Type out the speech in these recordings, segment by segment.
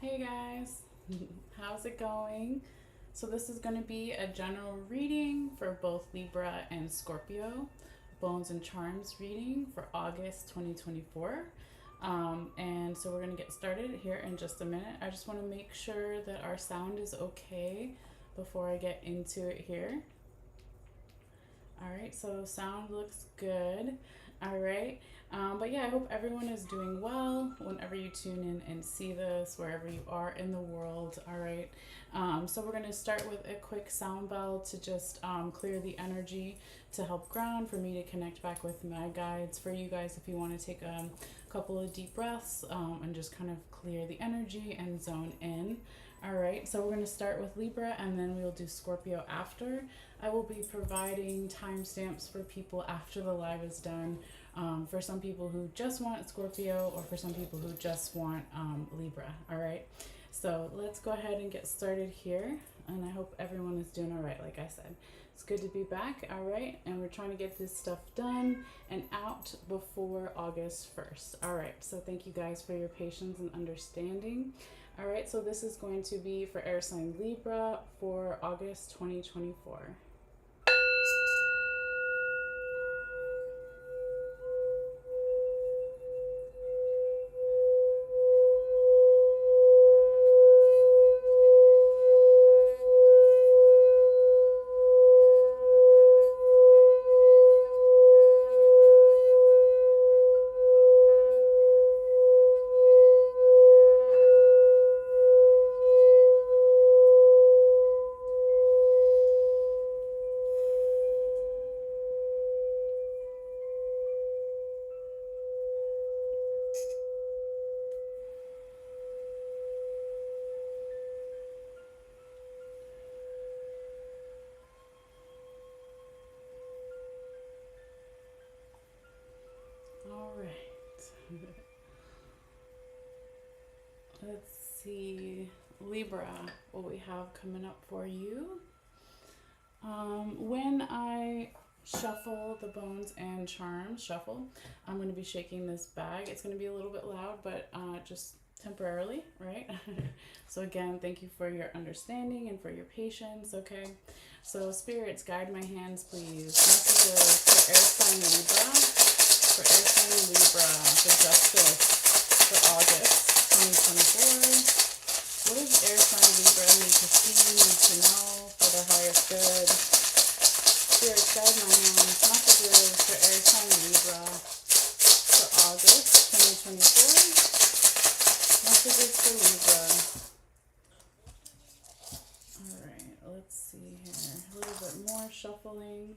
Hey guys, how's it going? So, this is going to be a general reading for both Libra and Scorpio, Bones and Charms reading for August 2024. And so, we're going to get started here in just a minute. I just want to make sure that our sound is okay before I get into it here. All right, so sound looks good. All right. But yeah, I hope everyone is doing well whenever you tune in and see this, wherever you are in the world. All right. So we're going to start with a quick sound bell to just clear the energy to help ground, for me to connect back with my guides, for you guys if you want to take a couple of deep breaths and just kind of clear the energy and zone in. All right, so we're going to start with Libra and then we'll do Scorpio after. I will be providing timestamps for people after the live is done, for some people who just want Scorpio or for some people who just want Libra. All right, so let's go ahead and get started here. And I hope everyone is doing all right, like I said. It's good to be back, all right? And we're trying to get this stuff done and out before August 1st. All right, so thank you guys for your patience and understanding. All right, so this is going to be for air sign Libra for August 2024. All right. Let's see, Libra, what we have coming up for you. When I shuffle the Bones and Charms shuffle, I'm going to be shaking this bag. It's going to be a little bit loud, but just temporarily, right? So again, thank you for your understanding and for your patience, okay? So spirits, guide my hands, please. Messages for air sign Libra, for air sign Libra, for justice for August 2024. What does air sign Libra need to see, need to know for their highest good? Spirit, guide my hands. Messages for air sign Libra for August 2024. Messages for Libra. Alright, let's see here. A little bit more shuffling.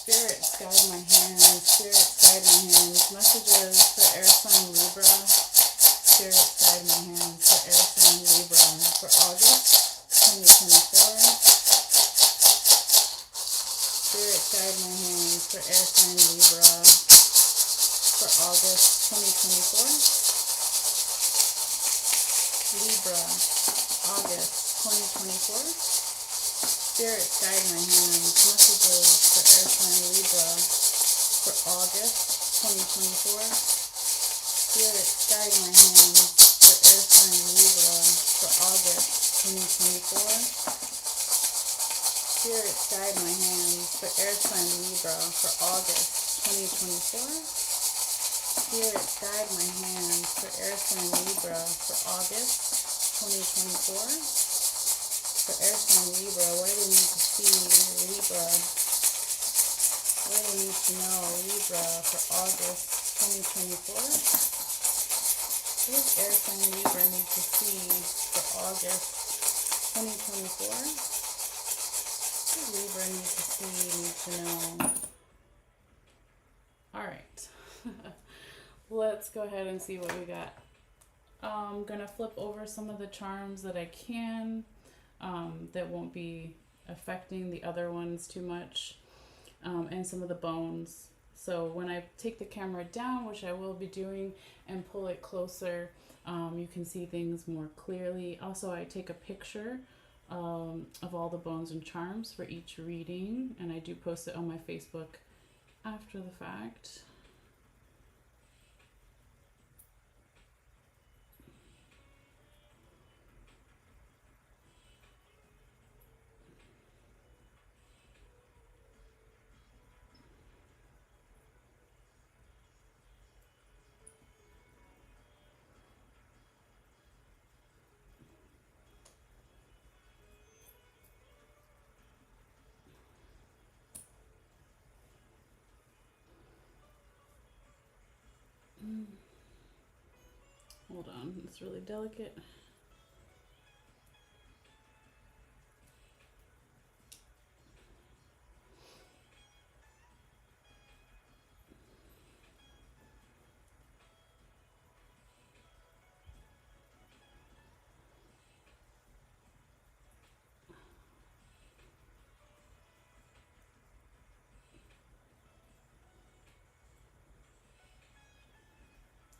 Spirits, guide my hands. Spirits, guide my hands. Messages for air sign Libra. Spirits, guide my hands for air sign Libra for August 2024. Spirit, guide my hands for air sign Libra for August 2024. Libra, August 2024. Spirit, guide my hands. Messages for air sign Libra for August 2024. Spirit, guide my hands for air sign Libra for August 2024. Spirit, guide my hands for air sign Libra for August 2024. Spirit, guide my hands for air sign Libra for August 2024. For air sign Libra, what do they need to see? Libra, what do they need to know? Libra for August 2024. What does air sign Libra need to see for August 2024? What does Libra need to see, need to know? All right. Let's go ahead and see what we got. I'm going to flip over some of the charms that I can, that won't be affecting the other ones too much, and some of the bones. So when I take the camera down, which I will be doing, and pull it closer, you can see things more clearly. Also, I take a picture of all the bones and charms for each reading, and I do post it on my Facebook after the fact. Hold on, it's really delicate.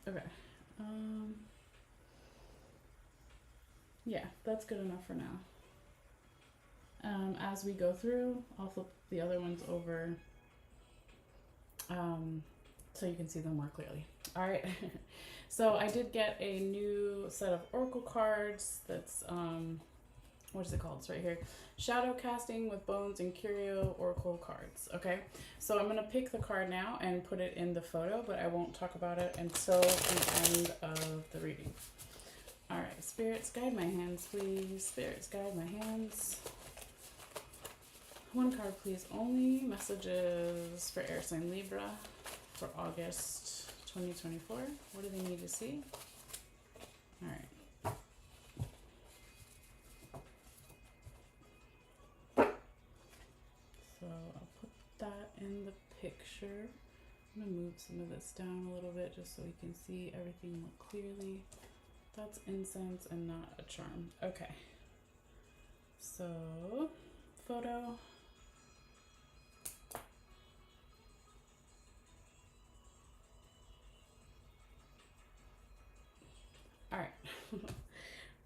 Okay. Yeah, that's good enough for now. As we go through, I'll flip the other ones over so you can see them more clearly. All right. So I did get a new set of oracle cards. That's what is it called? It's right here. Shadow Casting with Bones and Curio Oracle cards. Okay, so I'm gonna pick the card now and put it in the photo, but I won't talk about it until the end of the reading. All right, spirits, guide my hands, please. Spirits, guide my hands. One card, please, only. Messages for air sign Libra for August 2024. What do they need to see? All right. So I'll put that in the picture. I'm gonna move some of this down a little bit just so we can see everything more clearly. That's incense and not a charm. Okay. So, photo. All right.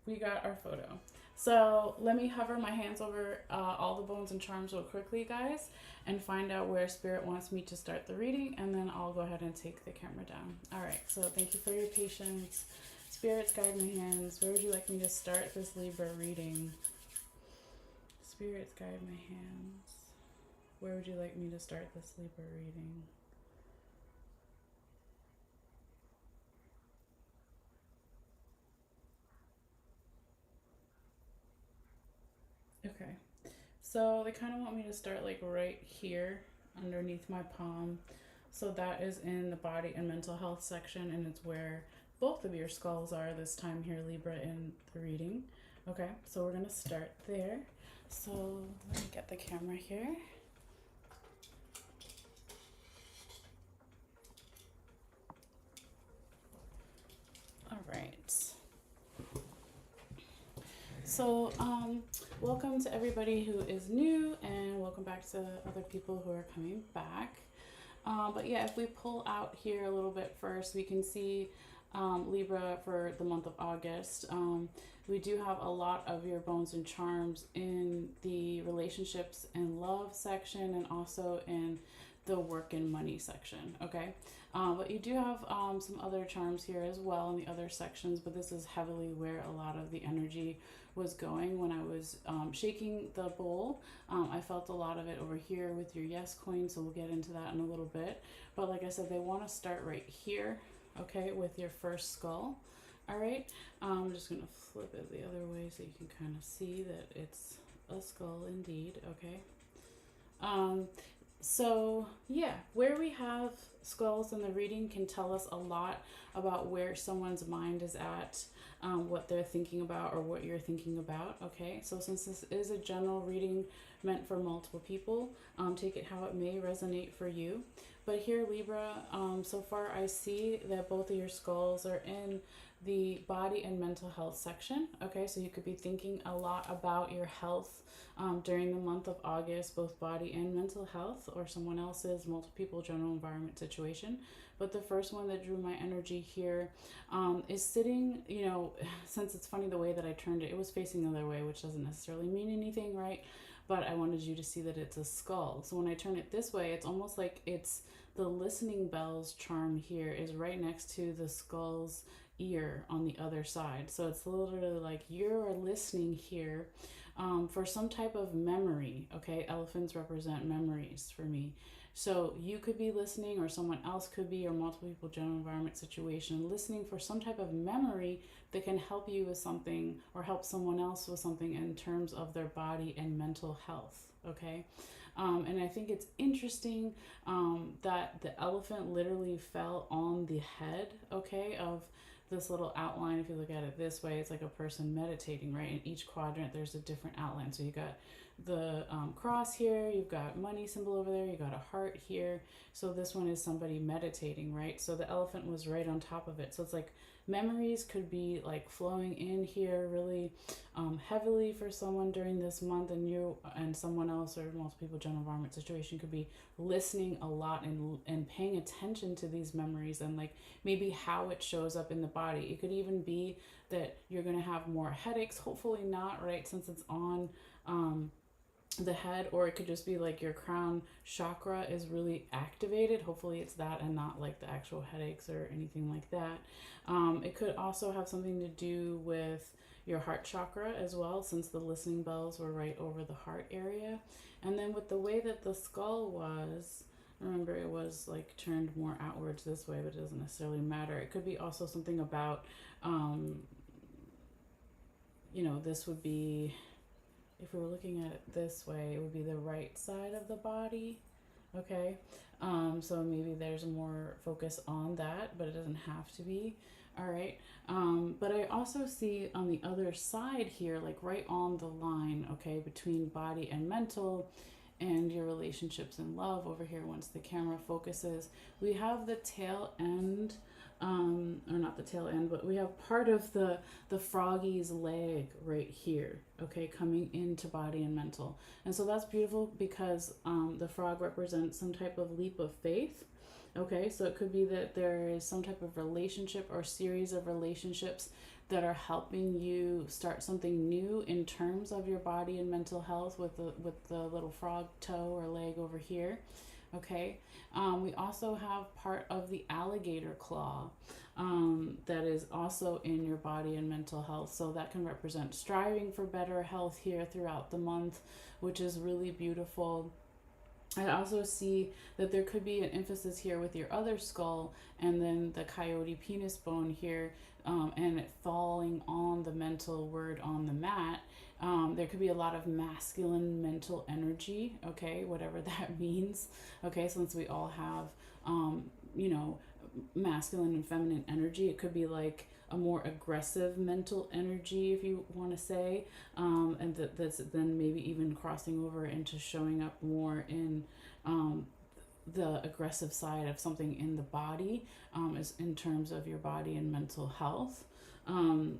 We got our photo. So let me hover my hands over all the bones and charms real quickly, guys, and find out where Spirit wants me to start the reading, and then I'll go ahead and take the camera down. All right, so thank you for your patience. Spirits, guide my hands. Where would you like me to start this Libra reading? Spirits, guide my hands. Where would you like me to start this Libra reading? Okay, so they kind of want me to start like right here underneath my palm. So that is in the body and mental health section, and it's where both of your skulls are this time here, Libra, in the reading. Okay, so we're gonna start there. So let me get the camera here. All right. So, welcome to everybody who is new, and welcome back to other people who are coming back. But yeah, if we pull out here a little bit first, we can see Libra for the month of August. We do have a lot of your bones and charms in the relationships and love section, and also in the work and money section. Okay, but you do have some other charms here as well in the other sections, but this is heavily where a lot of the energy was going when I was shaking the bowl. I felt a lot of it over here with your yes coin, so we'll get into that in a little bit. But like I said, they want to start right here, okay, with your first skull. All right, I'm just gonna flip it the other way so you can kind of see that it's a skull indeed. Okay. So yeah, where we have skulls in the reading can tell us a lot about where someone's mind is at, what they're thinking about, or what you're thinking about. Okay, so since this is a general reading meant for multiple people, take it how it may resonate for you. But here, Libra, so far I see that both of your skulls are in the body and mental health section. Okay, so you could be thinking a lot about your health during the month of August, both body and mental health, or someone else's, multiple people, general environment situation. But the first one that drew my energy here is sitting, you know, since it's funny the way that I turned it, it was facing the other way, which doesn't necessarily mean anything, right? But I wanted you to see that it's a skull. So when I turn it this way, it's almost like it's the listening bells charm here is right next to the skull's ear on the other side. So it's literally like you're listening here for some type of memory. Okay, elephants represent memories for me. So you could be listening, or someone else could be, or multiple people, general environment situation, listening for some type of memory that can help you with something, or help someone else with something in terms of their body and mental health. Okay. And I think it's interesting that the elephant literally fell on the head, okay, of this little outline, if you look at it this way, it's like a person meditating, right? In each quadrant, there's a different outline. So you got the cross here, you've got money symbol over there, you got a heart here. So this one is somebody meditating, right? So the elephant was right on top of it. So it's like memories could be like flowing in here really heavily for someone during this month, and you and someone else or multiple people, general environment situation, could be listening a lot and paying attention to these memories and like maybe how it shows up in the body. It could even be that you're going to have more headaches, hopefully not, right, since it's on the head, or it could just be like your crown chakra is really activated. Hopefully it's that and not like the actual headaches or anything like that. It could also have something to do with your heart chakra as well, since the listening bells were right over the heart area. And then with the way that the skull was, remember it was like turned more outwards this way, but it doesn't necessarily matter. It could be also something about this would be, if we were looking at it this way, it would be the right side of the body. Okay, so maybe there's more focus on that, but it doesn't have to be. All right, but I also see on the other side here, like right on the line, okay, between body and mental and your relationships and love over here, once the camera focuses, we have the tail end, or not the tail end, but we have part of the froggy's leg right here, okay, coming into body and mental. And so that's beautiful because the frog represents some type of leap of faith. Okay, so it could be that there is some type of relationship or series of relationships that are helping you start something new in terms of your body and mental health with the little frog toe or leg over here. Okay, we also have part of the alligator claw that is also in your body and mental health. So that can represent striving for better health here throughout the month, which is really beautiful. I also see that there could be an emphasis here with your other skull and then the coyote penis bone here, and it falling on the mental word on the mat. There could be a lot of masculine mental energy, okay, whatever that means, okay, since we all have, masculine and feminine energy. It could be like a more aggressive mental energy, if you want to say, and that's then maybe even crossing over into showing up more in the aggressive side of something in the body, is in terms of your body and mental health.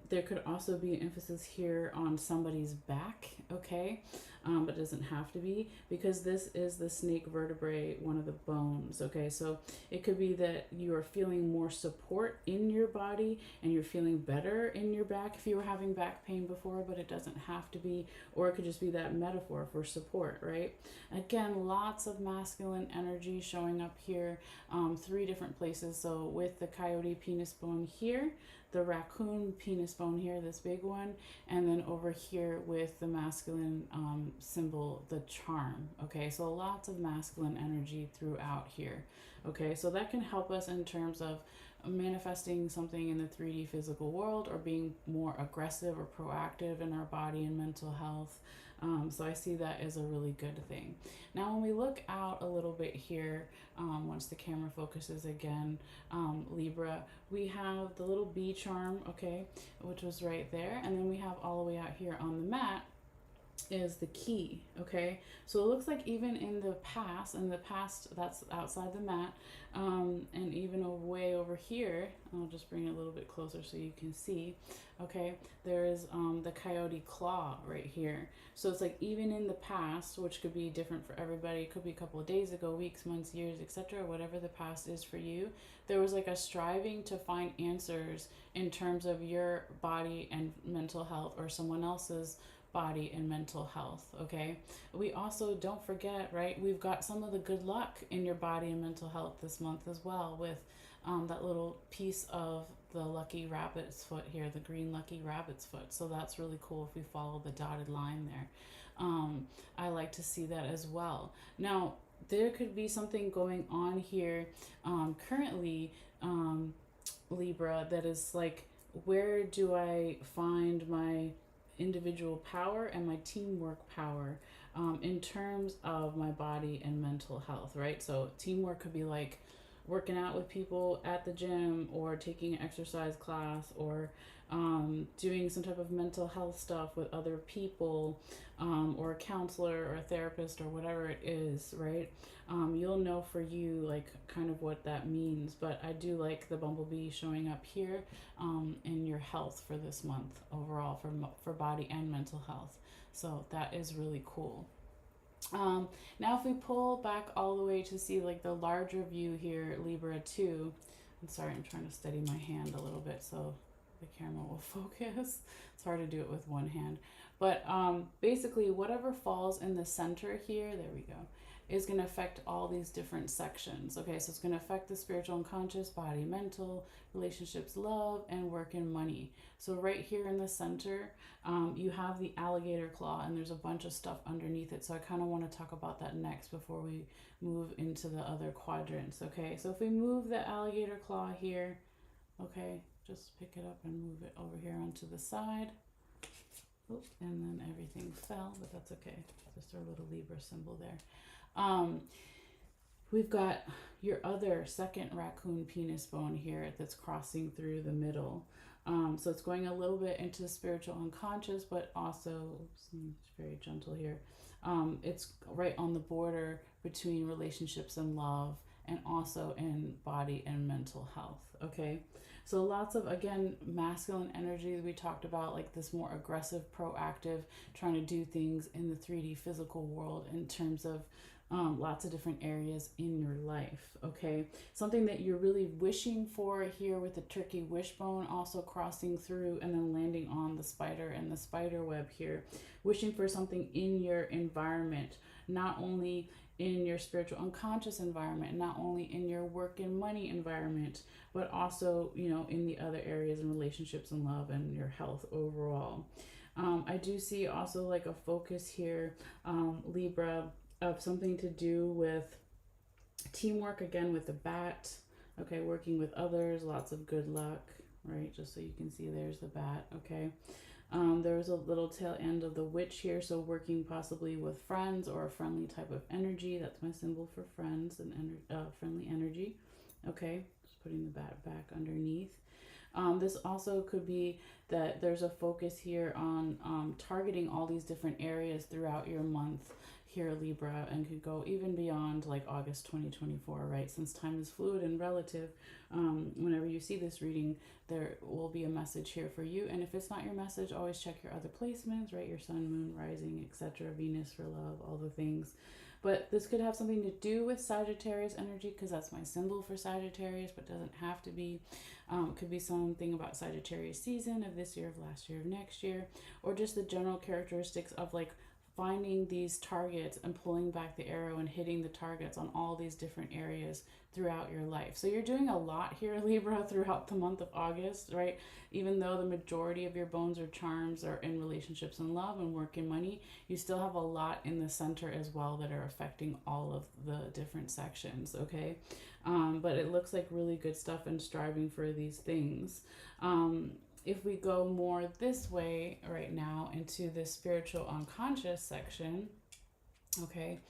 There could also be an emphasis here on somebody's back, okay, but it doesn't have to be, because this is the snake vertebrae, one of the bones, okay. So it could be that you are feeling more support in your body and you're feeling better in your back if you were having back pain before, but it doesn't have to be. Or it could just be that metaphor for support, right? Again, lots of masculine energy showing up here, 3 different places. So with the coyote penis bone here, the raccoon penis bone here, this big one, and then over here with the masculine symbol, the charm. Okay, so lots of masculine energy throughout here. Okay, so that can help us in terms of manifesting something in the 3D physical world, or being more aggressive or proactive in our body and mental health. So I see that as a really good thing. Now, when we look out a little bit here, once the camera focuses again, Libra, we have the little bee charm, okay, which was right there. And then we have all the way out here on the mat is the key, okay. So it looks like even in the past that's outside the mat, and even way over here, I'll just bring it a little bit closer so you can see, okay, there is the coyote claw right here. So it's like even in the past, which could be different for everybody, it could be a couple of days ago, weeks, months, years, etc., whatever the past is for you, there was like a striving to find answers in terms of your body and mental health, or someone else's body and mental health, okay. We also, don't forget, right, we've got some of the good luck in your body and mental health this month as well, with that little piece of the lucky rabbit's foot here, the green lucky rabbit's foot. So that's really cool if we follow the dotted line there. I like to see that as well. Now, there could be something going on here currently, Libra, that is like, where do I find my individual power and my teamwork power in terms of my body and mental health, right? So teamwork could be like working out with people at the gym, or taking an exercise class, or doing some type of mental health stuff with other people, or a counselor or a therapist or whatever it is, right? You'll know for you like kind of what that means. But I do like the bumblebee showing up here in your health for this month overall, for body and mental health. So that is really cool. Now, if we pull back all the way to see like the larger view here, Libra 2, I'm sorry, I'm trying to steady my hand a little bit so the camera will focus. It's hard to do it with one hand. But basically, whatever falls in the center here, there we go, is going to affect all these different sections. Okay, so it's going to affect the spiritual unconscious, body, mental, relationships, love, and work and money. So right here in the center, you have the alligator claw, and there's a bunch of stuff underneath it. So I kind of want to talk about that next before we move into the other quadrants. Okay, so if we move the alligator claw here, okay, just pick it up and move it over here onto the side. Oops, and then everything fell, but that's okay. Just our little Libra symbol there. We've got your other second raccoon penis bone here that's crossing through the middle. So it's going a little bit into the spiritual unconscious, but also, oops, it's very gentle here. It's right on the border between relationships and love, and also in body and mental health. Okay, so lots of, again, masculine energy that we talked about, like this more aggressive, proactive, trying to do things in the 3D physical world in terms of lots of different areas in your life. Okay, something that you're really wishing for here with the turkey wishbone also crossing through and then landing on the spider and the spider web here, wishing for something in your environment, not only in your spiritual unconscious environment, not only in your work and money environment, but also, you know, in the other areas in relationships and love and your health overall. I do see also like a focus here, Libra, of something to do with teamwork, again with the bat. Okay, working with others, lots of good luck, right? Just so you can see, there's the bat. Okay, there's a little tail end of the witch here, so working possibly with friends or a friendly type of energy. That's my symbol for friends and friendly energy. Okay, just putting the bat back underneath. This also could be that there's a focus here on targeting all these different areas throughout your month here, Libra, and could go even beyond like August 2024, right? Since time is fluid and relative, whenever you see this reading, there will be a message here for you. And if it's not your message, always check your other placements, right? Your sun, moon, rising, etc., Venus for love, all the things. But this could have something to do with Sagittarius energy, because that's my symbol for Sagittarius, but doesn't have to be. It could be something about Sagittarius season of this year, of last year, of next year, or just the general characteristics of like finding these targets and pulling back the arrow and hitting the targets on all these different areas throughout your life. So you're doing a lot here, Libra, throughout the month of August, right? Even though the majority of your bones or charms are in relationships and love and work and money, you still have a lot in the center as well that are affecting all of the different sections, okay? But it looks like really good stuff and striving for these things. If we go more this way right now into the spiritual unconscious section, okay,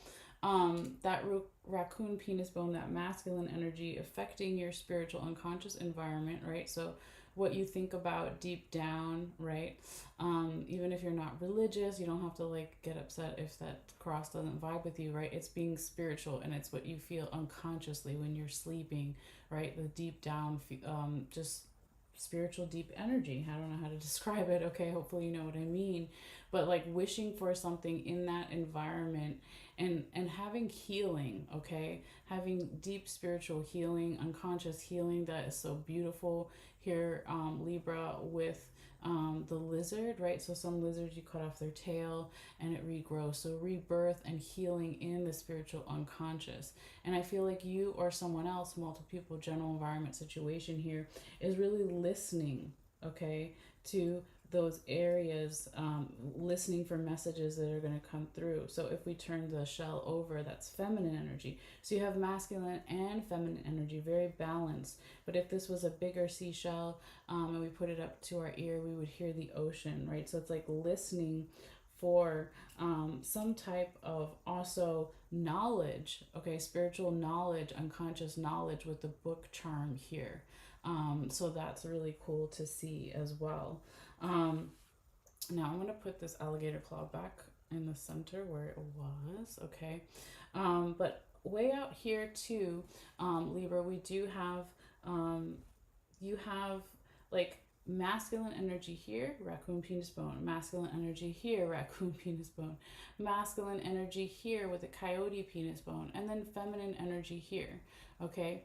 that raccoon penis bone, that masculine energy affecting your spiritual unconscious environment, right? So what you think about deep down, right? Even if you're not religious, you don't have to like get upset if that cross doesn't vibe with you, right? It's being spiritual, and it's what you feel unconsciously when you're sleeping, right? The deep down, just spiritual deep energy. I don't know how to describe it. Okay, hopefully you know what I mean. But like wishing for something in that environment, and having healing, okay? Having deep spiritual healing, unconscious healing that is so beautiful here, Libra, with the lizard, right? So some lizards, you cut off their tail and it regrows. So rebirth and healing in the spiritual unconscious. And I feel like you or someone else, multiple people, general environment situation here, is really listening, okay, to those areas, listening for messages that are going to come through. So if we turn the shell over, that's feminine energy. So you have masculine and feminine energy, very balanced. But if this was a bigger seashell, and we put it up to our ear, we would hear the ocean, right? So it's like listening for some type of also knowledge, okay, spiritual knowledge, unconscious knowledge with the book charm here. So that's really cool to see as well. Um, Now I'm going to put this alligator claw back in the center where it was, okay? But way out here too, Libra, we do have, you have like masculine energy here, raccoon penis bone, masculine energy here, raccoon penis bone, masculine energy here with a coyote penis bone, and then feminine energy here. Okay,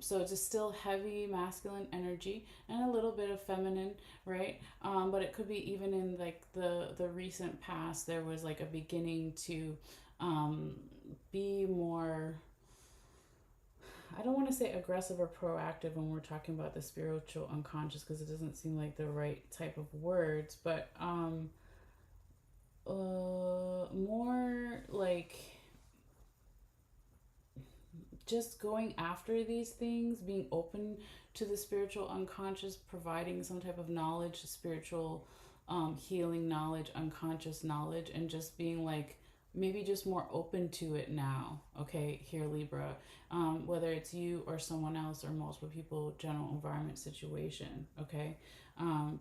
so it's still heavy masculine energy and a little bit of feminine, right? But it could be even in like the recent past, there was like a beginning to um, be more, I don't want to say aggressive or proactive when we're talking about the spiritual unconscious because it doesn't seem like the right type of words, but more like just going after these things, being open to the spiritual unconscious, providing some type of knowledge, spiritual healing knowledge, unconscious knowledge, and just being like maybe just more open to it now. Okay, here, Libra, whether it's you or someone else or multiple people, general environment situation. Okay,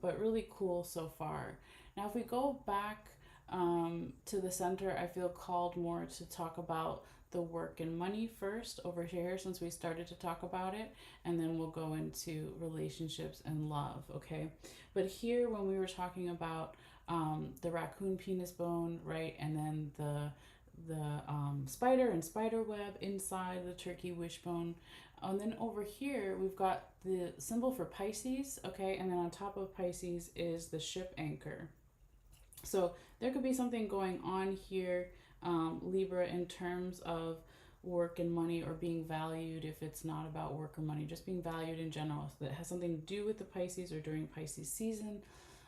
but really cool so far. Now, if we go back to the center, I feel called more to talk about the work and money first over here since we started to talk about it, and then we'll go into relationships and love. Okay, but here when we were talking about the raccoon penis bone, right, and then the spider and spider web inside the turkey wishbone, and then over here we've got the symbol for Pisces. Okay, and then on top of Pisces is the ship anchor. So there could be something going on here, Libra, in terms of work and money or being valued if it's not about work or money, just being valued in general. So that has something to do with the Pisces or during Pisces season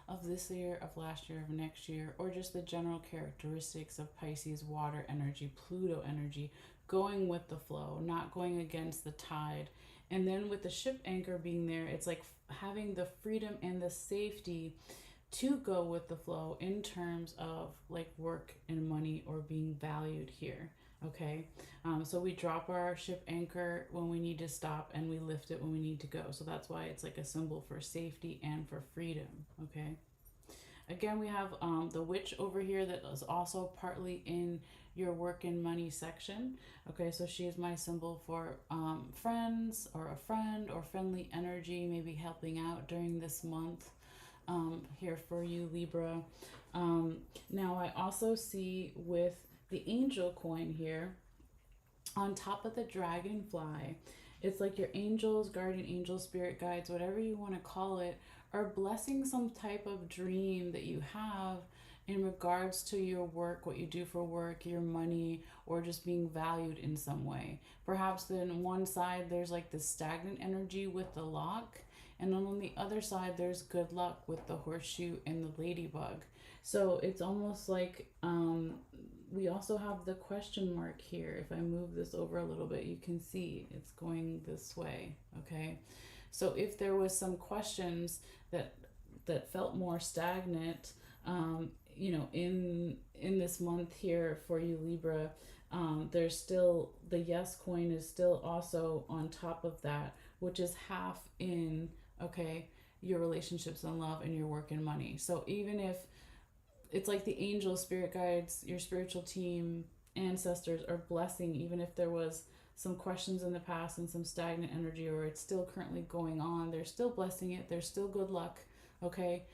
of this year, of last year, of next year, or just the general characteristics of Pisces water energy, Pluto energy, going with the flow, not going against the tide. And then with the ship anchor being there, it's like having the freedom and the safety to go with the flow in terms of like work and money or being valued here. Okay, so we drop our ship anchor when we need to stop and we lift it when we need to go. So that's why it's like a symbol for safety and for freedom. Okay, again, we have the witch over here that is also partly in your work and money section. Okay, so she is my symbol for friends or a friend or friendly energy, maybe helping out during this month. Here for you, Libra. Now, I also see with the angel coin here on top of the dragonfly, it's like your angels, guardian angels, spirit guides, whatever you want to call it, are blessing some type of dream that you have in regards to your work, what you do for work, your money, or just being valued in some way. Perhaps then one side there's like this stagnant energy with the lock, and then on the other side there's good luck with the horseshoe and the ladybug. So it's almost like we also have the question mark here. If I move this over a little bit, you can see it's going this way. Okay, so if there was some questions that felt more stagnant, in this month here for you, Libra, there's still the yes coin is still also on top of that, which is half in, okay, your relationships and love and your work and money. So even if it's like the angel, spirit guides, your spiritual team, ancestors are blessing, even if there was some questions in the past and some stagnant energy, or it's still currently going on, they're still blessing it. There's still good luck. Okay,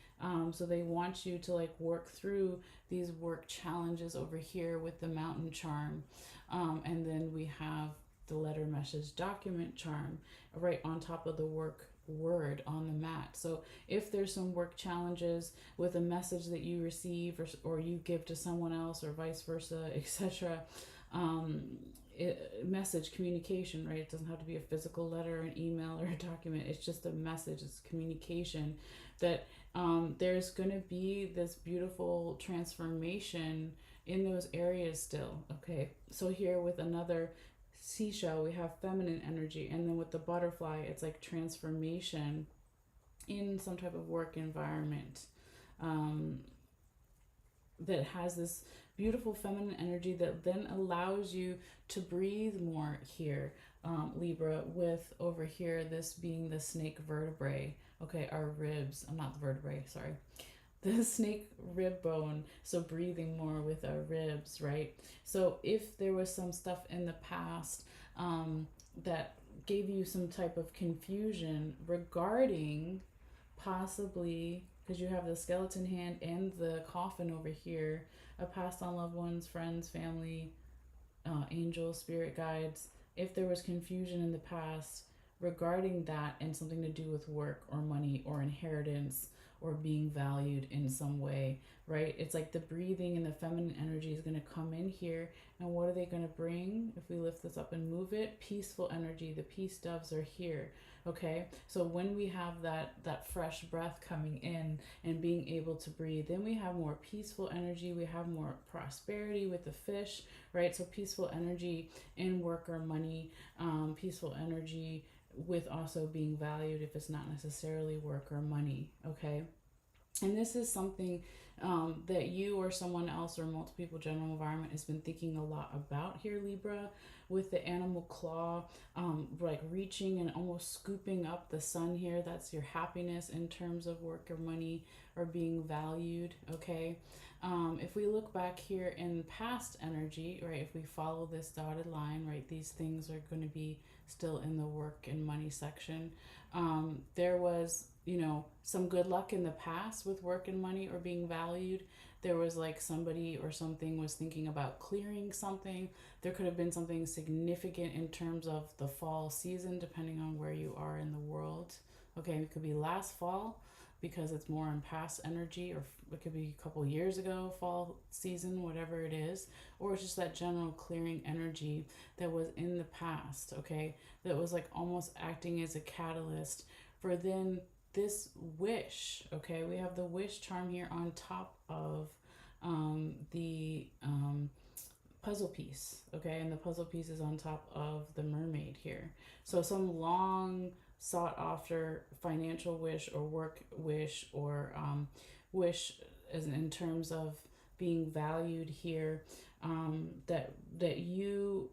so they want you to like work through these work challenges over here with the mountain charm, and then we have the letter message document charm right on top of the work word on the mat. So if there's some work challenges with a message that you receive or you give to someone else or vice versa, etc., message communication, right? It doesn't have to be a physical letter, an email, or a document. It's just a message. It's communication that there's going to be this beautiful transformation in those areas still. Okay, so here with another seashell, we have feminine energy, and then with the butterfly, it's like transformation in some type of work environment. that has this beautiful feminine energy that then allows you to breathe more here, Libra, with over here this being the snake vertebrae. Okay, our ribs. I'm not the vertebrae, sorry. The snake rib bone. So breathing more with our ribs, right? So if there was some stuff in the past that gave you some type of confusion regarding possibly, because you have the skeleton hand and the coffin over here, a passed on loved ones, friends, family, angels, spirit guides, if there was confusion in the past regarding that and something to do with work or money or inheritance or being valued in some way, right? It's like the breathing and the feminine energy is going to come in here. And what are they going to bring? If we lift this up and move it, peaceful energy. The peace doves are here. Okay, so when we have that fresh breath coming in and being able to breathe, then we have more peaceful energy. We have more prosperity with the fish, right? So peaceful energy in work or money, peaceful energy with also being valued if it's not necessarily work or money. Okay, and this is something that you or someone else or multiple people, general environment, has been thinking a lot about here, Libra, with the animal claw, like reaching and almost scooping up the sun here. That's your happiness in terms of work or money or being valued. Okay. If we look back here in past energy, right, if we follow this dotted line, right, these things are going to be still in the work and money section. There was, you know, some good luck in the past with work and money or being valued. There was like somebody or something was thinking about clearing something. There could have been something significant in terms of the fall season, depending on where you are in the world. Okay, it could be last fall because it's more in past energy, or it could be a couple years ago, fall season, whatever it is, or it's just that general clearing energy that was in the past, okay, that was like almost acting as a catalyst for then this wish. Okay, we have the wish charm here on top of the puzzle piece. Okay, and the puzzle piece is on top of the mermaid here. So some long sought after financial wish or work wish or wish as in terms of being valued here, that you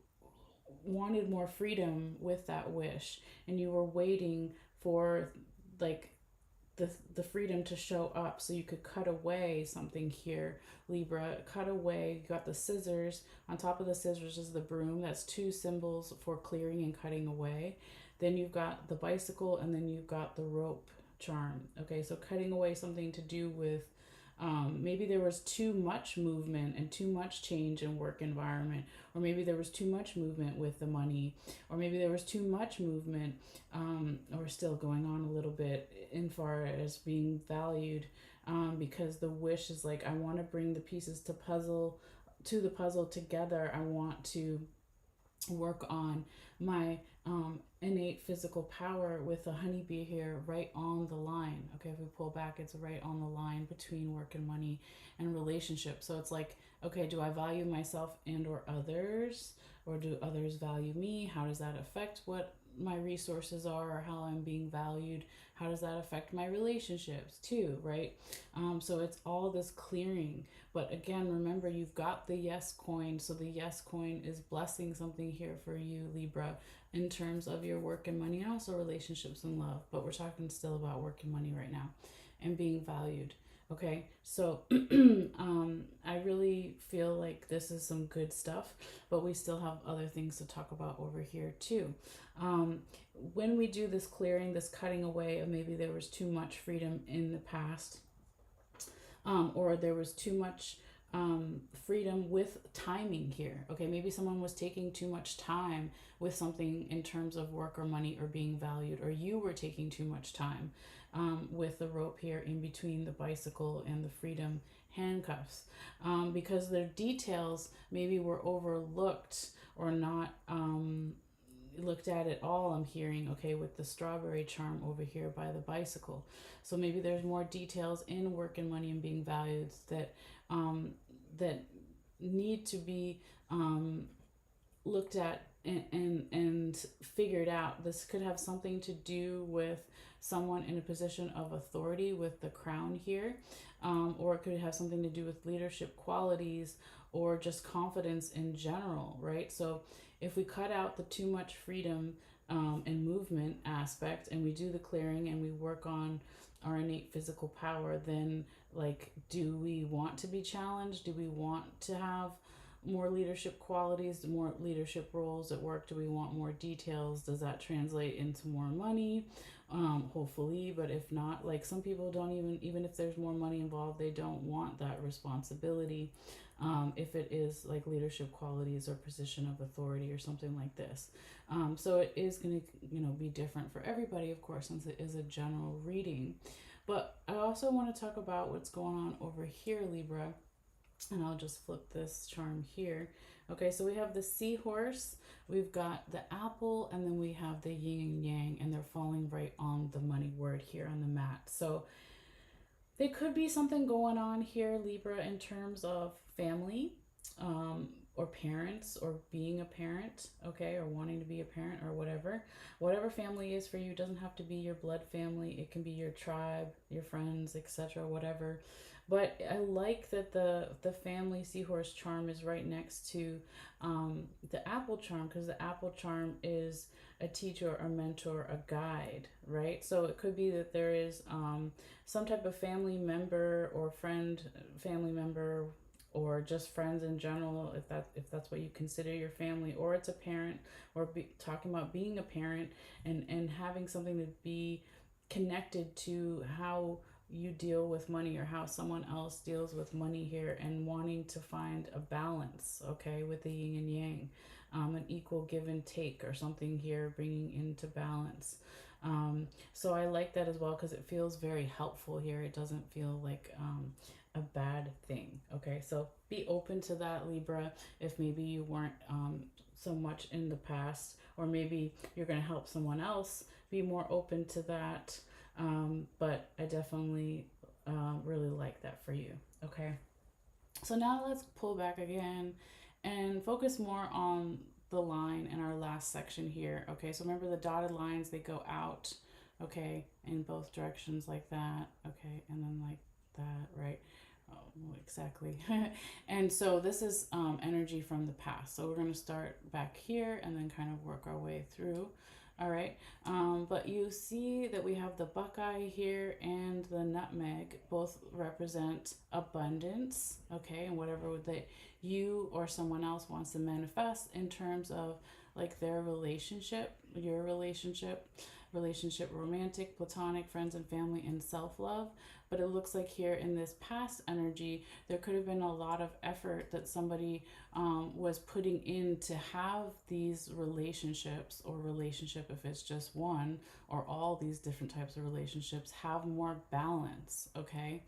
wanted more freedom with that wish, and you were waiting for like the freedom to show up so you could cut away something here, Libra. Cut away. You got the scissors. On top of the scissors is the broom. That's two symbols for clearing and cutting away. Then you've got the bicycle, and then you've got the rope charm. Okay, so cutting away something to do with maybe there was too much movement and too much change in work environment, or maybe there was too much movement with the money, or maybe there was too much movement, or still going on a little bit in far as being valued, because the wish is like, I want to bring the pieces to the puzzle together. I want to work on my innate physical power with the honeybee here right on the line. Okay, if we pull back, it's right on the line between work and money and relationship. So it's like, okay, do I value myself and or others, or do others value me? How does that affect what my resources are or how I'm being valued? How does that affect my relationships too, right? So it's all this clearing. But again, remember, you've got the yes coin. So the yes coin is blessing something here for you, Libra, in terms of your work and money, and also relationships and love. But we're talking still about work and money right now and being valued. Okay, so I really feel like this is some good stuff, but we still have other things to talk about over here too. When we do this clearing, this cutting away of maybe there was too much freedom in the past, or there was too much freedom with timing here. Okay, maybe someone was taking too much time with something in terms of work or money or being valued, or you were taking too much time with the rope here in between the bicycle and the freedom handcuffs, because their details maybe were overlooked or not looked at it all. I'm hearing, okay, with the strawberry charm over here by the bicycle. So maybe there's more details in work and money and being valued that that need to be looked at and figured out. This could have something to do with someone in a position of authority with the crown here, or it could have something to do with leadership qualities or just confidence in general, right? So if we cut out the too much freedom and movement aspect, and we do the clearing and we work on our innate physical power, then like, do we want to be challenged? Do we want to have more leadership qualities, more leadership roles at work? Do we want more details? Does that translate into more money? Hopefully, but if not, like, some people don't even if there's more money involved, they don't want that responsibility. If it is like leadership qualities or position of authority or something like this. So it is going to, be different for everybody, of course, since it is a general reading. But I also want to talk about what's going on over here, Libra, and I'll just flip this charm here. Okay, so we have the seahorse, we've got the apple, and then we have the yin and yang, and they're falling right on the money word here on the mat. So there could be something going on here, Libra, in terms of family, or parents, or being a parent, okay, or wanting to be a parent, or whatever family is for you. It doesn't have to be your blood family, it can be your tribe, your friends, etc., whatever. But I like that the family seahorse charm is right next to the apple charm, because the apple charm is a teacher, a mentor, a guide, right? So it could be that there is some type of family member or friend, family member, or just friends in general, if that's what you consider your family, or it's a parent, or talking about being a parent, and having something to be connected to how you deal with money, or how someone else deals with money here, and wanting to find a balance, okay, with the yin and yang, an equal give and take, or something here, bringing into balance. So I like that as well, because it feels very helpful here. It doesn't feel like a bad thing. Okay, so be open to that, Libra, if maybe you weren't so much in the past, or maybe you're going to help someone else be more open to that. But I definitely really like that for you. Okay, so now let's pull back again and focus more on the line in our last section here. Okay, so remember the dotted lines, they go out, okay, in both directions like that, okay, and then like that, right? Oh, exactly. And so this is energy from the past. So we're going to start back here and then kind of work our way through. All right. But you see that we have the buckeye here and the nutmeg. Both represent abundance, okay, and whatever that you or someone else wants to manifest in terms of like their relationship, your relationship, romantic, platonic, friends and family, and self-love. But it looks like here in this past energy, there could have been a lot of effort that somebody was putting in to have these relationships, or relationship if it's just one, or all these different types of relationships, have more balance, okay?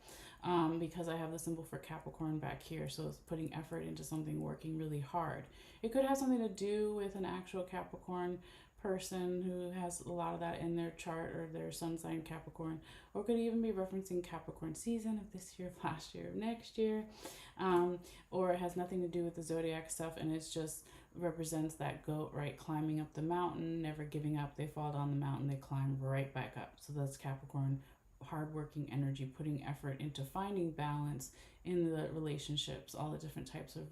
Because I have the symbol for Capricorn back here, so it's putting effort into something, working really hard. It could have something to do with an actual Capricorn person who has a lot of that in their chart, or their sun sign Capricorn, or could even be referencing Capricorn season of this year, of last year, of next year, or it has nothing to do with the zodiac stuff, and it's just represents that goat, right, climbing up the mountain, never giving up. They fall down the mountain, they climb right back up. So that's Capricorn, hardworking energy, putting effort into finding balance in the relationships, all the different types of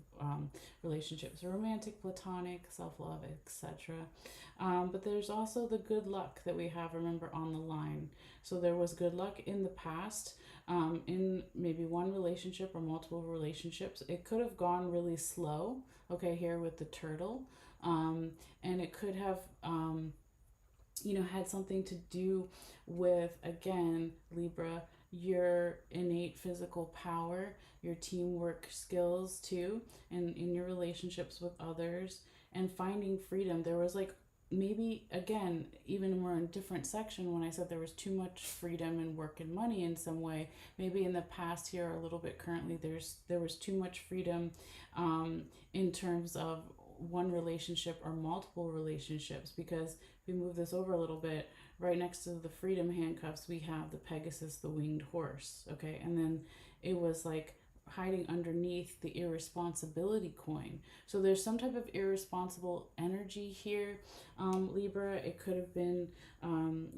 relationships, romantic, platonic, self-love, etc. But there's also the good luck that we have, remember, on the line. So there was good luck in the past, in maybe one relationship or multiple relationships. It could have gone really slow, okay, here with the turtle, and it could have had something to do with, again, Libra, your innate physical power, your teamwork skills too, and in your relationships with others, and finding freedom. There was like, maybe again, even more in a different section, when I said there was too much freedom in work and money in some way, maybe in the past here, or a little bit currently, there was too much freedom in terms of one relationship or multiple relationships. Because if we move this over a little bit, right next to the freedom handcuffs, we have the Pegasus, the winged horse, okay? And then it was like hiding underneath the irresponsibility coin. So there's some type of irresponsible energy here, Libra. It could have been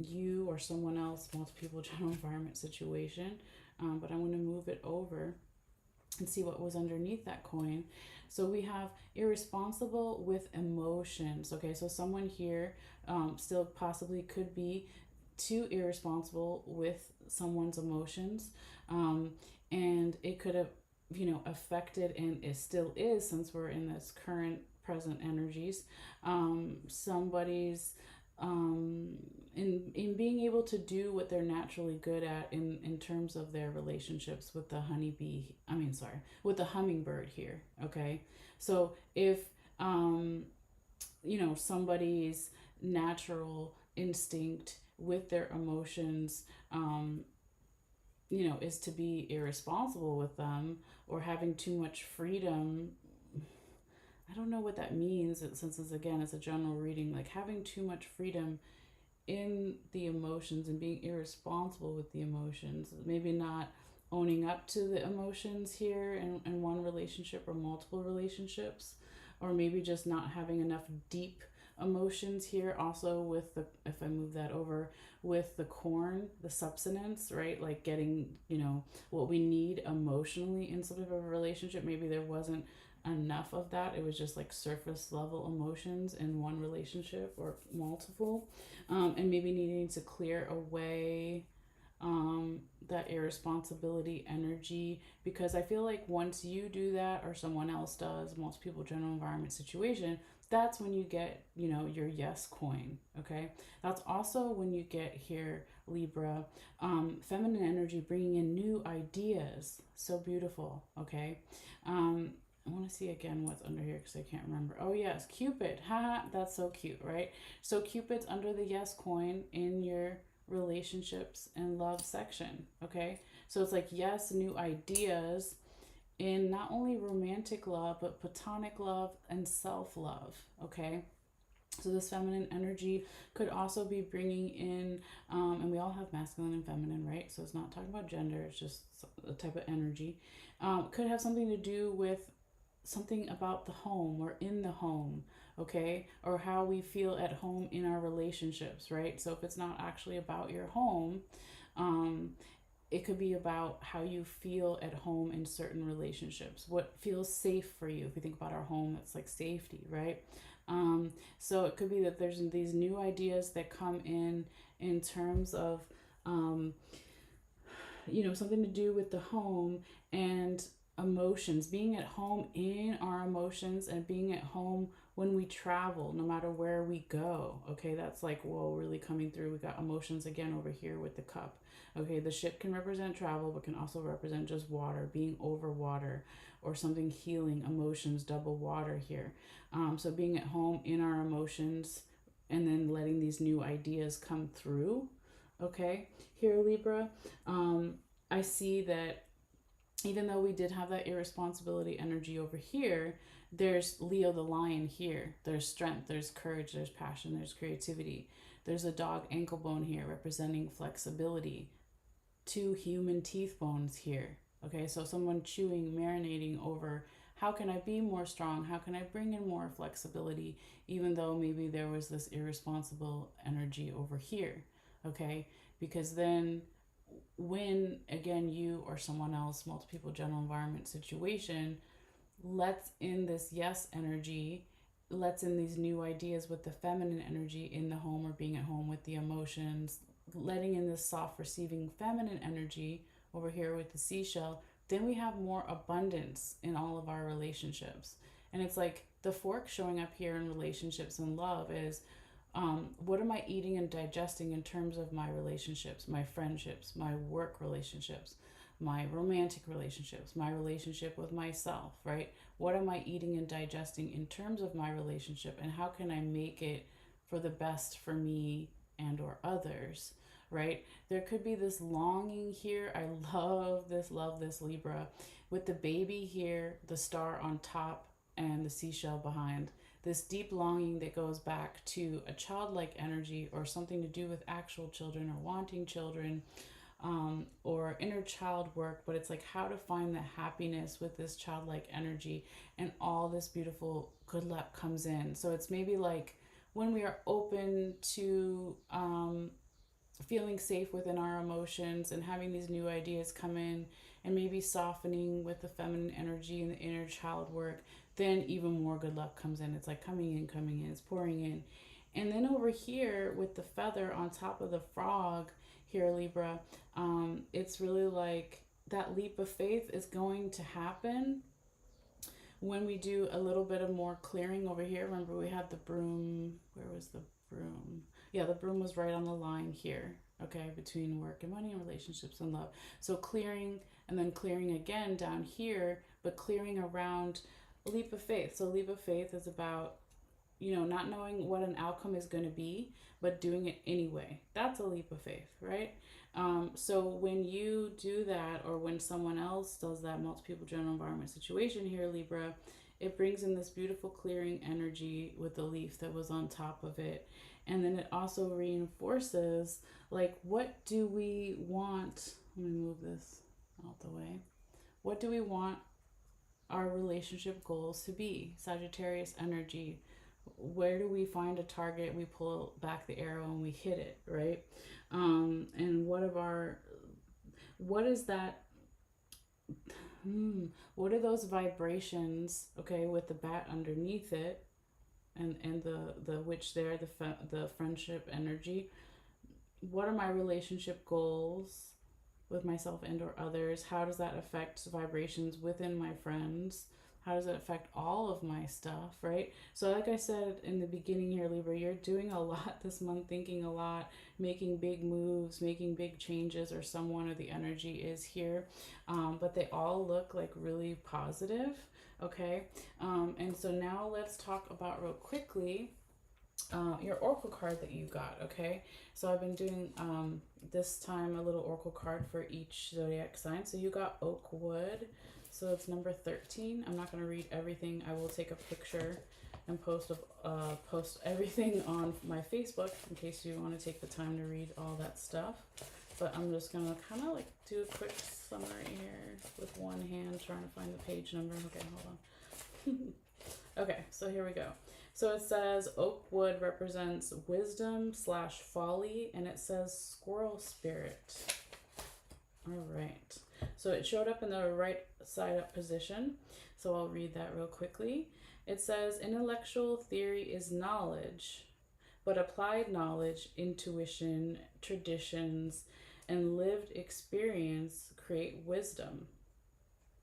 you or someone else, multiple people, general environment situation. But I'm going to move it over and see what was underneath that coin. So we have irresponsible with emotions. Okay, so someone here still possibly could be too irresponsible with someone's emotions. And it could have, affected, and it still is, since we're in this current present energies, somebody's in being able to do what they're naturally good at in terms of their relationships with the honeybee, with the hummingbird here. Okay, so if somebody's natural instinct with their emotions, is to be irresponsible with them, or having too much freedom. I don't know what that means, since it's a general reading, like having too much freedom in the emotions and being irresponsible with the emotions. Maybe not owning up to the emotions here in one relationship or multiple relationships, or maybe just not having enough deep emotions here. Also with the, if I move that over, with the corn, the substance, right? Like getting, what we need emotionally in some type of a relationship. Maybe there wasn't enough of that. It was just like surface level emotions in one relationship or multiple. And maybe needing to clear away that irresponsibility energy, because I feel like once you do that, or someone else does, most people, general environment situation, that's when you get, your yes coin. Okay, that's also when you get here, Libra, feminine energy, bringing in new ideas. So beautiful. Okay, I want to see again what's under here, because I can't remember. Oh yes, Cupid. Haha, that's so cute, right? So Cupid's under the yes coin in your relationships and love section. Okay, so it's like, yes, new ideas in not only romantic love, but platonic love and self-love. Okay, so this feminine energy could also be bringing in, and we all have masculine and feminine, right? So it's not talking about gender, it's just a type of energy. Could have something to do with something about the home or in the home, okay? Or how we feel at home in our relationships, right? So if it's not actually about your home, it could be about how you feel at home in certain relationships. What feels safe for you? If we think about our home, it's like safety, right? So it could be that there's these new ideas that come in terms of, something to do with the home and emotions, being at home in our emotions, and being at home when we travel, no matter where we go. Okay, that's like, whoa, really coming through. We got emotions again over here with the cup. Okay, the ship can represent travel, but can also represent just water, being over water, or something healing, emotions, double water here. So being at home in our emotions, and then letting these new ideas come through. Okay, here, Libra, I see that even though we did have that irresponsibility energy over here, there's Leo the lion here. There's strength, there's courage, there's passion, there's creativity. There's a dog ankle bone here representing flexibility. 2 human teeth bones here. Okay, so someone chewing, marinating over, how can I be more strong? How can I bring in more flexibility, even though maybe there was this irresponsible energy over here? Okay, because then when, again, you or someone else, multiple people, general environment situation, lets in this yes energy, lets in these new ideas with the feminine energy in the home, or being at home with the emotions, letting in this soft receiving feminine energy over here with the seashell, then we have more abundance in all of our relationships. And it's like the fork showing up here in relationships and love is, what am I eating and digesting in terms of my relationships, my friendships, my work relationships, my romantic relationships, my relationship with myself, right? What am I eating and digesting in terms of my relationship, and how can I make it for the best for me and or others, right? There could be this longing here. I love this Libra, with the baby here, the star on top, and the seashell behind. This deep longing that goes back to a childlike energy, or something to do with actual children or wanting children, or inner child work, but it's like how to find the happiness with this childlike energy, and all this beautiful good luck comes in. So it's maybe like when we are open to feeling safe within our emotions and having these new ideas come in, and maybe softening with the feminine energy and the inner child work, then even more good luck comes in. It's like coming in, it's pouring in. And then over here with the feather on top of the frog here, Libra, it's really like that leap of faith is going to happen when we do a little bit of more clearing over here. Remember, we had the broom. Where was the broom? Yeah, the broom was right on the line here, okay, between work and money and relationships and love. So clearing, and then clearing again down here, but clearing around leap of faith. So leap of faith is about, not knowing what an outcome is going to be, but doing it anyway. That's a leap of faith, right? So when you do that, or when someone else does that multi-people general environment situation here, Libra, it brings in this beautiful clearing energy with the leaf that was on top of it. And then it also reinforces, like, what do we want? Let me move this out the way. What do we want our relationship goals to be? Sagittarius energy. Where do we find a target? We pull back the arrow and we hit it, right? And what is that? What are those vibrations? Okay, with the bat underneath it, and the witch there, the friendship energy. What are my relationship goals with myself and or others? How does that affect vibrations within my friends? How does it affect all of my stuff, right? So like I said in the beginning here, Libra, you're doing a lot this month, thinking a lot, making big moves, making big changes, or someone or the energy is here. But they all look like really positive, okay? And so now let's talk about real quickly your oracle card that you got, okay? So I've been doing this time a little oracle card for each zodiac sign. So you got oak wood. So it's number 13. I'm not going to read everything. I will take a picture and post everything on my Facebook in case you want to take the time to read all that stuff. But I'm just going to kind of like do a quick summary here with one hand, trying to find the page number. Okay, hold on. Okay, so here we go. So it says oak wood represents wisdom / folly, and it says squirrel spirit. All right. So it showed up in the right side up position. So I'll read that real quickly. It says intellectual theory is knowledge, but applied knowledge, intuition, traditions, and lived experience create wisdom.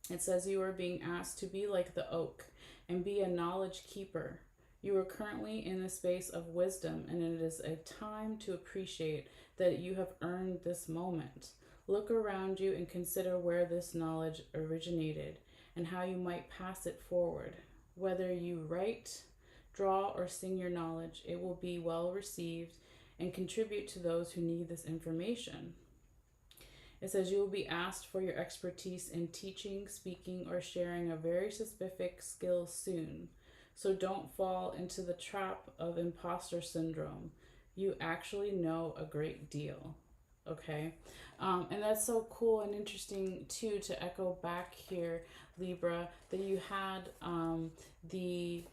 It says you are being asked to be like the oak and be a knowledge keeper. You are currently in a space of wisdom, and it is a time to appreciate that you have earned this moment. Look around you and consider where this knowledge originated and how you might pass it forward. Whether you write, draw, or sing your knowledge, it will be well received and contribute to those who need this information. It says you will be asked for your expertise in teaching, speaking, or sharing a very specific skill soon. So don't fall into the trap of imposter syndrome. You actually know a great deal. Okay, and that's so cool and interesting too, to echo back here, Libra, that you had the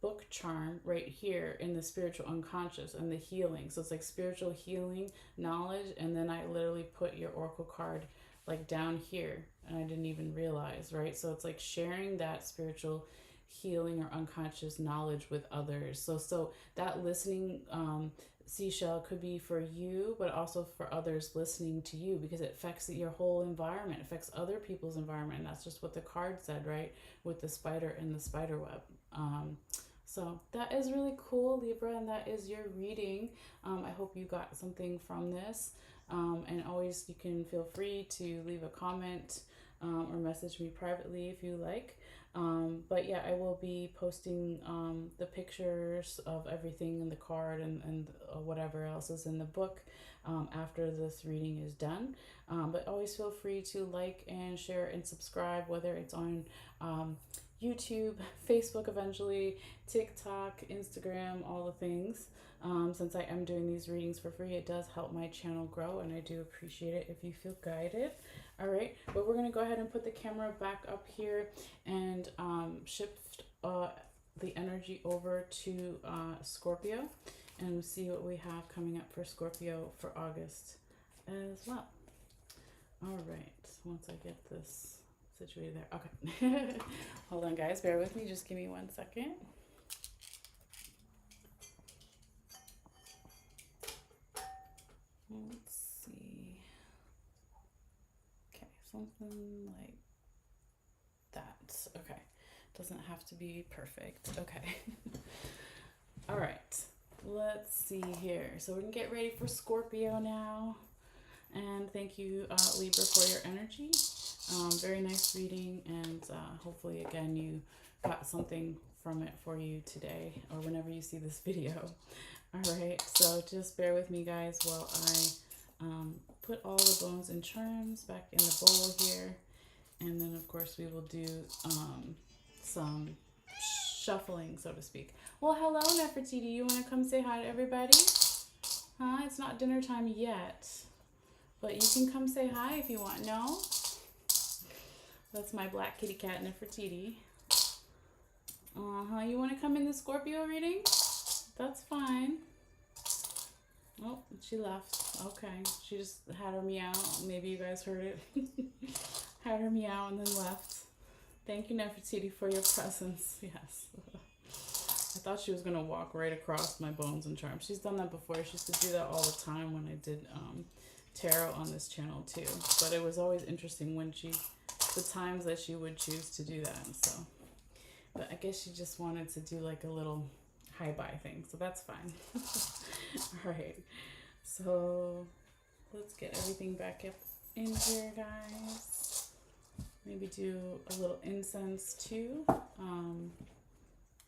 book charm right here in the spiritual unconscious and the healing. So it's like spiritual healing knowledge, and then I literally put your oracle card like down here, and I didn't even realize, right? So it's like sharing that spiritual healing or unconscious knowledge with others. So that listening seashell could be for you, but also for others listening to you, because it affects your whole environment, affects other people's environment. And that's just what the card said, right? With the spider and the spider web. So that is really cool, Libra, and that is your reading. I hope you got something from this. And always, you can feel free to leave a comment or message me privately if you like. But yeah, I will be posting the pictures of everything in the card and whatever else is in the book after this reading is done. But always feel free to like and share and subscribe, whether it's on YouTube, Facebook eventually, TikTok, Instagram, all the things. Since I am doing these readings for free, it does help my channel grow, and I do appreciate it if you feel guided. All right, but we're going to go ahead and put the camera back up here and shift the energy over to Scorpio, and see what we have coming up for Scorpio for August as well. All right, once I get this situated there. Okay. Hold on, guys. Bear with me. Just give me 1 second. Let's see. Okay, something like that. Okay. Doesn't have to be perfect. Okay. All right. Let's see here. So we're going to get ready for Scorpio now. And thank you, Libra, for your energy. Very nice reading, and hopefully, again, you got something from it for you today or whenever you see this video. All right, so just bear with me, guys, while I put all the bones and charms back in the bowl here. And then, of course, we will do some shuffling, so to speak. Well, hello, Nefertiti. You want to come say hi to everybody? Huh? It's not dinner time yet. But you can come say hi if you want. No? That's my black kitty cat, Nefertiti. You want to come in the Scorpio reading? That's fine. Oh, she left. Okay. She just had her meow. Maybe you guys heard it. Had her meow and then left. Thank you, Nefertiti, for your presence. Yes. I thought she was going to walk right across my bones and charms. She's done that before. She used to do that all the time when I did tarot on this channel too, but it was always interesting when the times that she would choose to do that. And so, but I guess she just wanted to do like a little hi-bye thing, so that's fine. All right, so let's get everything back up in here, guys. Maybe do a little incense too.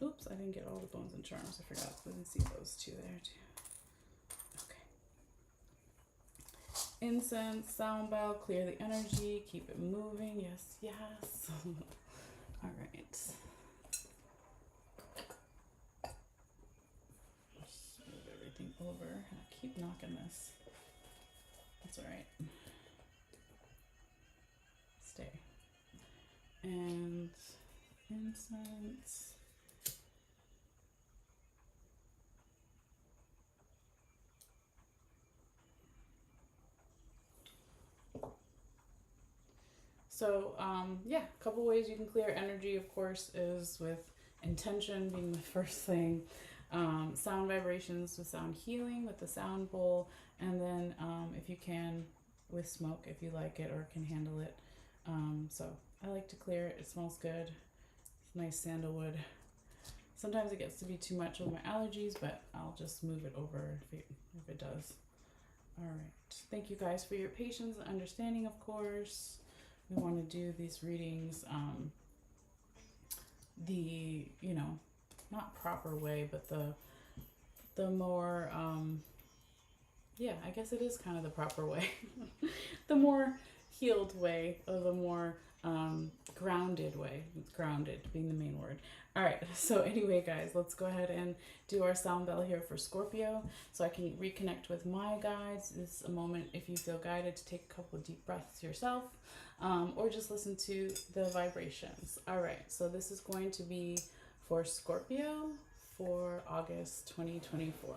Oops, I didn't get all the bones and charms. I forgot. I didn't see those two there too. Incense, sound bell, clear the energy, keep it moving. Yes, yes. All right. Just move everything over. I keep knocking this. That's all right. Stay. And incense. So, yeah, a couple ways you can clear energy, of course, is with intention being the first thing. Sound vibrations with sound healing with the sound bowl. And then if you can, with smoke, if you like it or can handle it. So I like to clear it. It smells good. It's nice sandalwood. Sometimes it gets to be too much with my allergies, but I'll just move it over if it does. All right. Thank you guys for your patience and understanding, of course. We want to do these readings the, not proper way, but the more, yeah, I guess it is kind of the proper way. The more healed way, or the more grounded way. Grounded being the main word. All right, so anyway, guys, let's go ahead and do our sound bell here for Scorpio so I can reconnect with my guides. This is a moment, if you feel guided, to take a couple of deep breaths yourself, or just listen to the vibrations. All right, so this is going to be for Scorpio for August 2024.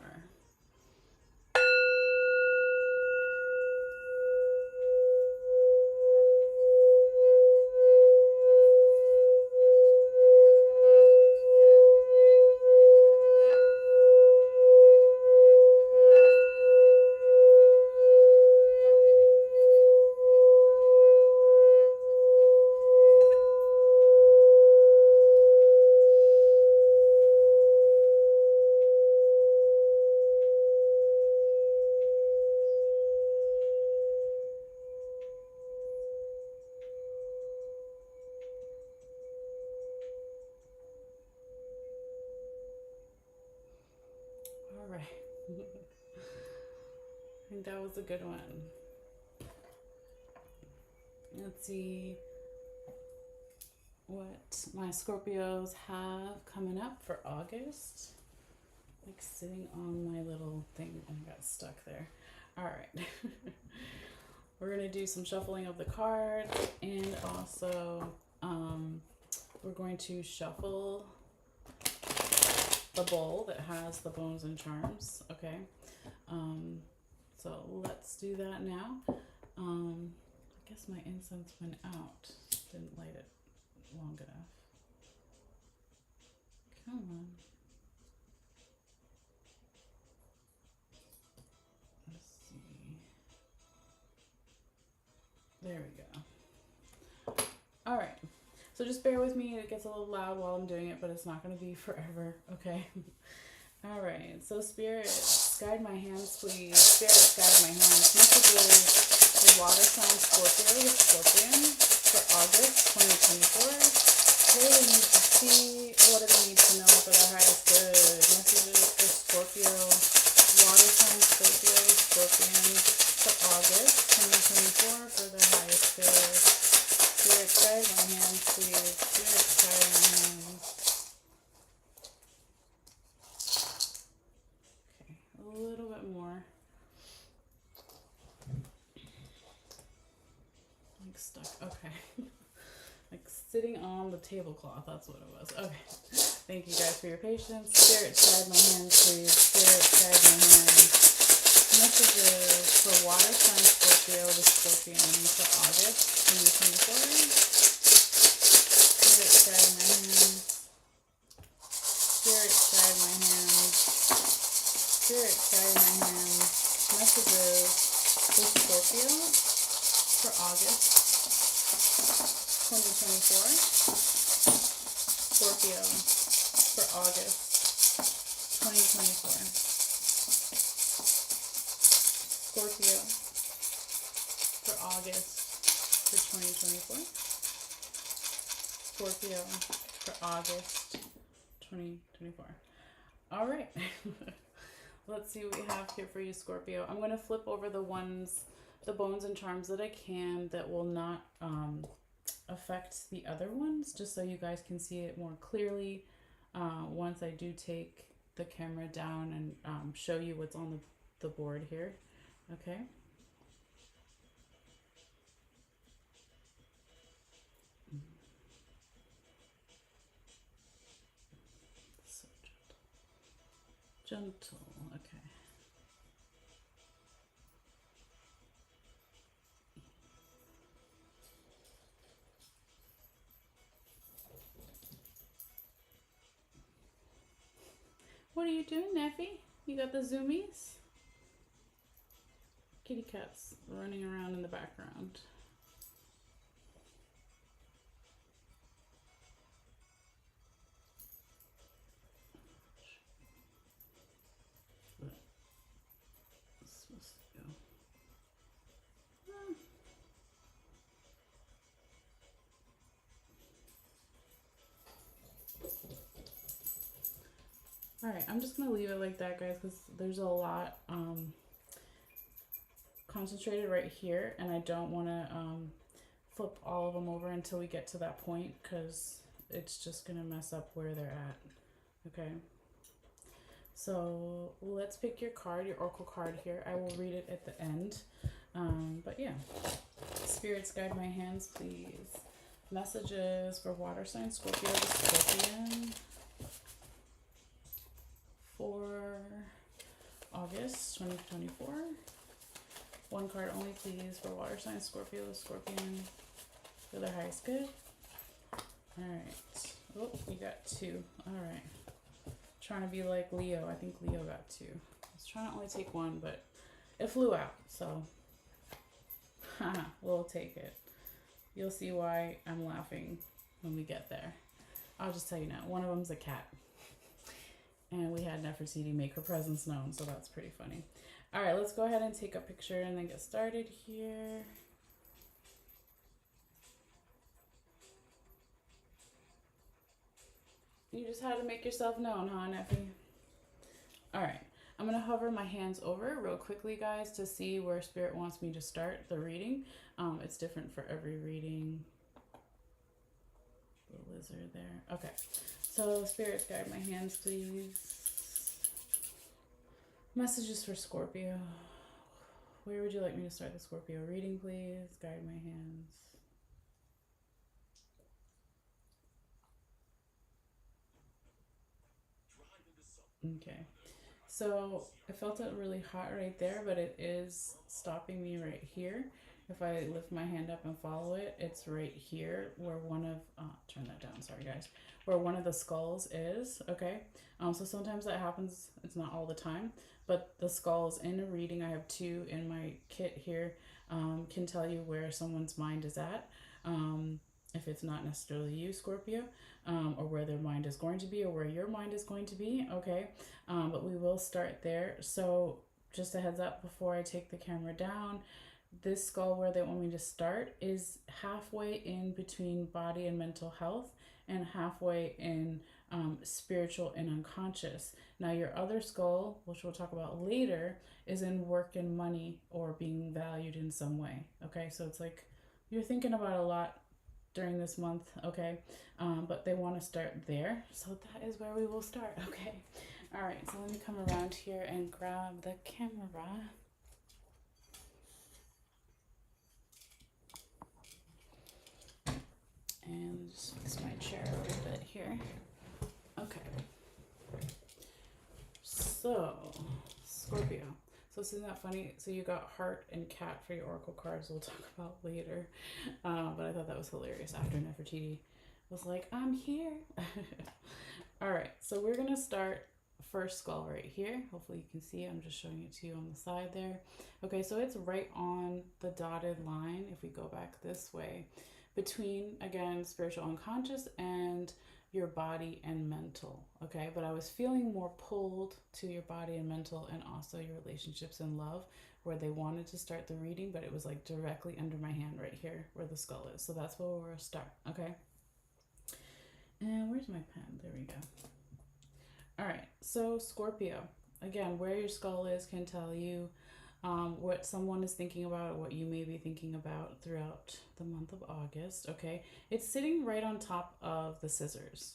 I think that was a good one. Let's see. what my Scorpios have coming up for August. Like sitting on my little thing and I got stuck there. All right. We're going to do some shuffling of the cards, and also we're going to shuffle the bowl that has the bones and charms. Okay. So let's do that now. I guess my incense went out. Didn't light it long enough. Come on. Let's see. There we go. All right. So just bear with me. It gets a little loud while I'm doing it, but it's not going to be forever. Okay. All right. So Spirit, guide my hands, please. Spirit, guide my hands. Messages for water sign Scorpio with Scorpion for August 2024. What do they need to see? What do they need to know for their highest good? Messages for Scorpio, water sign Scorpio with Scorpion for August 2024 for their highest good. Spirit, guide my hands, please. Spirit, guide my hands. Okay, a little bit more. Like stuck. Okay. Like sitting on the tablecloth. That's what it was. Okay. Thank you guys for your patience. Spirit, guide my hands, please. Spirit, guide my hands. Messages for water sign Scorpio with Scorpion for August 2024. Spirit, guide my hands. Spirit, guide my hands. Spirit, guide my hands. Messages for Scorpio for August 2024. Scorpio for August 2024. Scorpio for August for 2024. Scorpio for August 2024. All right. Let's see what we have here for you, Scorpio. I'm going to flip over the bones and charms that I can that will not affect the other ones, just so you guys can see it more clearly once I do take the camera down and show you what's on the board here. Okay. So gentle. Okay. What are you doing, Neffy? You got the zoomies? Kitty cat's running around in the background. All right, I'm just gonna leave it like that, guys, because there's a lot concentrated right here, and I don't want to flip all of them over until we get to that point, because it's just gonna mess up where they're at. Okay, so let's pick your card, your oracle card here. I will read it at the end, but yeah. Spirits, guide my hands, please. Messages for water sign Scorpio to Scorpion for August 2024. One card only, please, for water sign Scorpio to Scorpion for their highest good. All right. Oh, you got two. All right. Trying to be like Leo. I think Leo got two. I was trying to only take one, but it flew out, so we'll take it. You'll see why I'm laughing when we get there. I'll just tell you now. One of them's a cat. And we had Nefertiti make her presence known, so that's pretty funny. All right, let's go ahead and take a picture and then get started here. You just had to make yourself known, huh, Neffy? All right, I'm going to hover my hands over real quickly, guys, to see where Spirit wants me to start the reading. It's different for every reading. The lizard there. Okay. So spirits, guide my hands, please. Messages for Scorpio. Where would you like me to start the Scorpio reading, please? Guide my hands. Okay. So I felt it really hot right there, but it is stopping me right here. If I lift my hand up and follow it, it's right here where one of, turn that down, sorry guys, where one of the skulls is, okay? So sometimes that happens, it's not all the time, but the skulls in a reading, I have two in my kit here, can tell you where someone's mind is at. If it's not necessarily you, Scorpio, or where their mind is going to be, or where your mind is going to be, okay? But we will start there. So just a heads up before I take the camera down, this skull where they want me to start is halfway in between body and mental health and halfway in spiritual and unconscious. Now your other skull, which we'll talk about later, is in work and money or being valued in some way. Okay, so it's like you're thinking about a lot during this month, okay? But they want to start there, so that is where we will start, okay? All right, so let me come around here and grab the camera. And just fix my chair a little bit here. Okay. So, Scorpio. So isn't that funny? So you got heart and cat for your oracle cards. We'll talk about later. But I thought that was hilarious. After Nefertiti was like, I'm here. All right. So we're going to start first skull right here. Hopefully you can see. I'm just showing it to you on the side there. Okay. So it's right on the dotted line. If we go back this way, between, again, spiritual unconscious and your body and mental, okay? But I was feeling more pulled to your body and mental and also your relationships and love, where they wanted to start the reading, but it was like directly under my hand right here where the skull is. So that's where we're going to start, okay? And where's my pen? There we go. All right, so Scorpio, again, where your skull is can tell you what someone is thinking about, what you may be thinking about throughout the month of August, okay? It's sitting right on top of the scissors,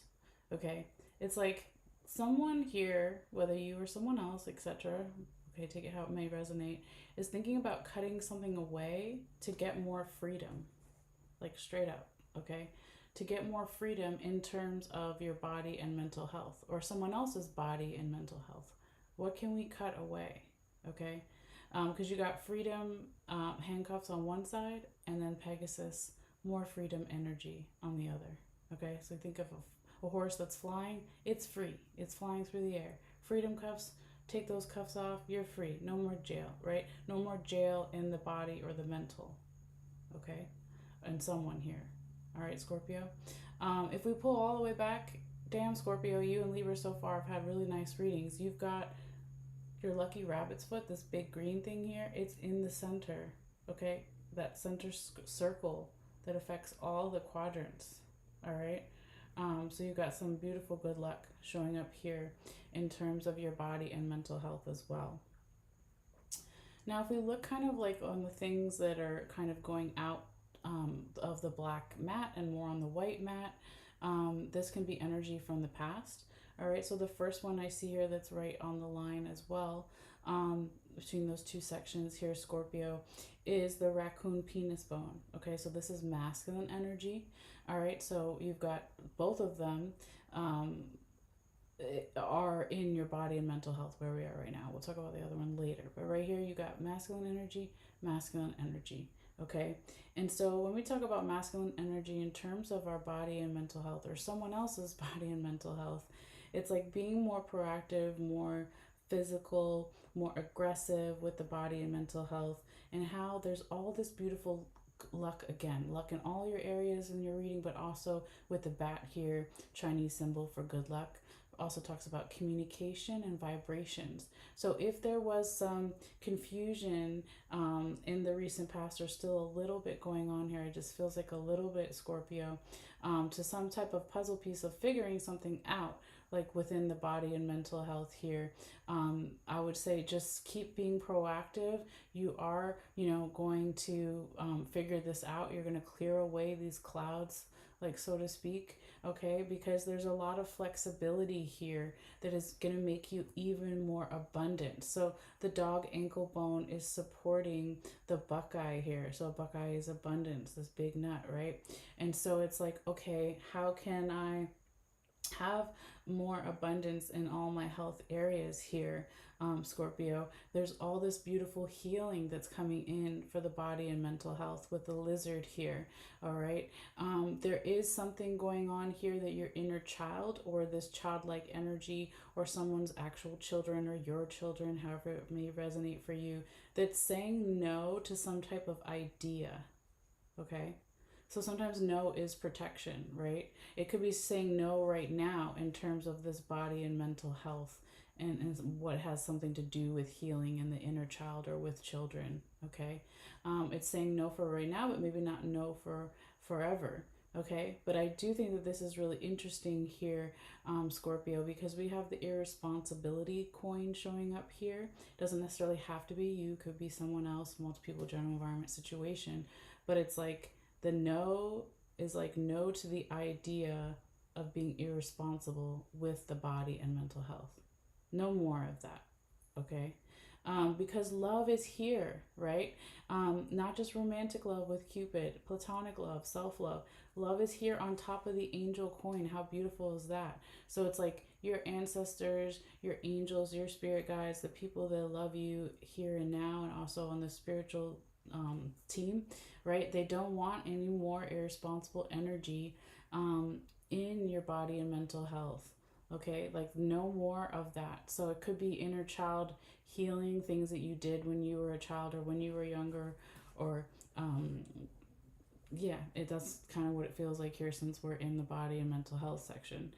okay? It's like someone here, whether you or someone else, etc., okay, take it how it may resonate, is thinking about cutting something away to get more freedom, like straight up, okay? To get more freedom in terms of your body and mental health, or someone else's body and mental health. What can we cut away, okay? Because you got freedom handcuffs on one side and then Pegasus, more freedom energy on the other. Okay, so think of a horse that's flying, it's free, it's flying through the air. Freedom cuffs, take those cuffs off, you're free. No more jail, right? No more jail in the body or the mental. Okay, and someone here. All right, Scorpio. If we pull all the way back, damn, Scorpio, you and Libra so far have had really nice readings. You've got your lucky rabbit's foot, this big green thing here, it's in the center, okay? That center circle that affects all the quadrants, all right? So you've got some beautiful good luck showing up here in terms of your body and mental health as well. Now, if we look kind of like on the things that are kind of going out of the black mat and more on the white mat, this can be energy from the past. All right, so the first one I see here that's right on the line as well, between those two sections here, Scorpio, is the raccoon penis bone. Okay, so this is masculine energy. All right, so you've got both of them are in your body and mental health where we are right now. We'll talk about the other one later. But right here, you got masculine energy, masculine energy. Okay, and so when we talk about masculine energy in terms of our body and mental health, or someone else's body and mental health, it's like being more proactive, more physical, more aggressive with the body and mental health, and how there's all this beautiful luck, again, luck in all your areas in your reading, but also with the bat here, Chinese symbol for good luck. Also talks about communication and vibrations. So if there was some confusion in the recent past, or still a little bit going on here, it just feels like a little bit, Scorpio, to some type of puzzle piece of figuring something out, like within the body and mental health here. I would say just keep being proactive. You are, going to figure this out. You're going to clear away these clouds, like so to speak, okay? Because there's a lot of flexibility here that is going to make you even more abundant. So the dog ankle bone is supporting the buckeye here. So a buckeye is abundance, this big nut, right? And so it's like, okay, how can I have more abundance in all my health areas here, Scorpio? There's all this beautiful healing that's coming in for the body and mental health with the lizard here. All right. There is something going on here that your inner child, or this childlike energy, or someone's actual children, or your children, however it may resonate for you, that's saying no to some type of idea. Okay. So sometimes no is protection, right? It could be saying no right now in terms of this body and mental health, and what has something to do with healing in the inner child or with children, okay? It's saying no for right now, but maybe not no for forever, okay? But I do think that this is really interesting here, Scorpio, because we have the irresponsibility coin showing up here. It doesn't necessarily have to be you, could be someone else, multiple general environment situation, but it's like, the no is like no to the idea of being irresponsible with the body and mental health. No more of that, okay? Because love is here, right? Not just romantic love with Cupid, platonic love, self love. Love is here on top of the angel coin. How beautiful is that? So it's like your ancestors, your angels, your spirit guides, the people that love you here and now, and also on the spiritual team, right? They don't want any more irresponsible energy in your body and mental health. Okay, like no more of that. So it could be inner child healing, things that you did when you were a child or when you were younger, or yeah, that's kind of what it feels like here, since we're in the body and mental health section.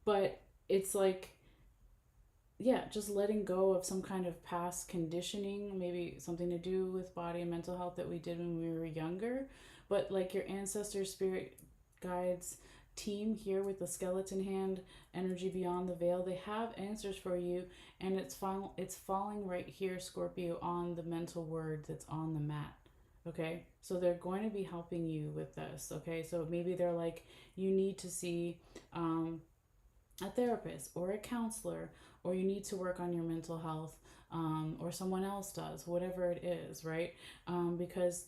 But it's like, yeah, just letting go of some kind of past conditioning, maybe something to do with body and mental health that we did when we were younger. But like your ancestors, spirit guides, team here with the skeleton hand, energy beyond the veil, they have answers for you, and it's falling right here, Scorpio, on the mental word that's on the mat. Okay, so they're going to be helping you with this. Okay, so maybe they're like, you need to see a therapist or a counselor, or you need to work on your mental health, or someone else does, whatever it is, right? Because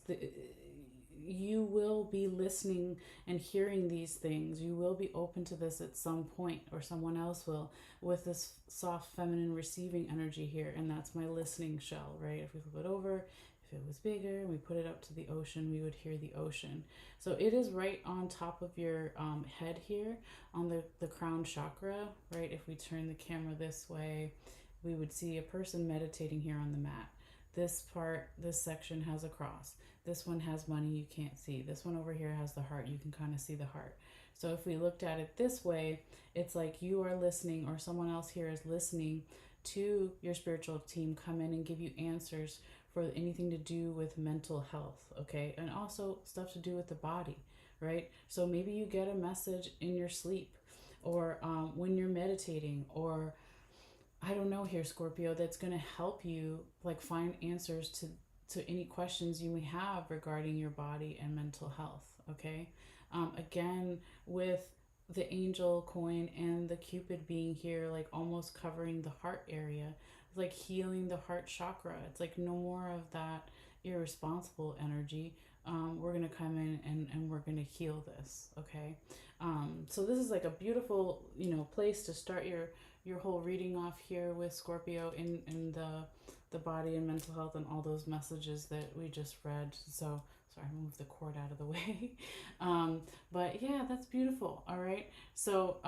you will be listening and hearing these things. You will be open to this at some point, or someone else will, with this soft feminine receiving energy here. And that's my listening shell, right? If we flip it over, if it was bigger and we put it up to the ocean, we would hear the ocean. So it is right on top of your head here, on the crown chakra, right? If we turn the camera this way, we would see a person meditating here on the mat. This part, this section has a cross. This one has money you can't see. This one over here has the heart. You can kind of see the heart. So if we looked at it this way, it's like you are listening, or someone else here is listening to your spiritual team come in and give you answers for anything to do with mental health, okay? And also stuff to do with the body, right? So maybe you get a message in your sleep, or when you're meditating, or I don't know here, Scorpio, that's going to help you like find answers to any questions you may have regarding your body and mental health, okay? Again, with the angel coin and the Cupid being here, like almost covering the heart area, like healing the heart chakra. It's like no more of that irresponsible energy. We're going to come in and we're going to heal this, okay? So this is like a beautiful, place to start your whole reading off here with Scorpio in the body and mental health and all those messages that we just read. So sorry, I moved the cord out of the way. But yeah, that's beautiful. All right. So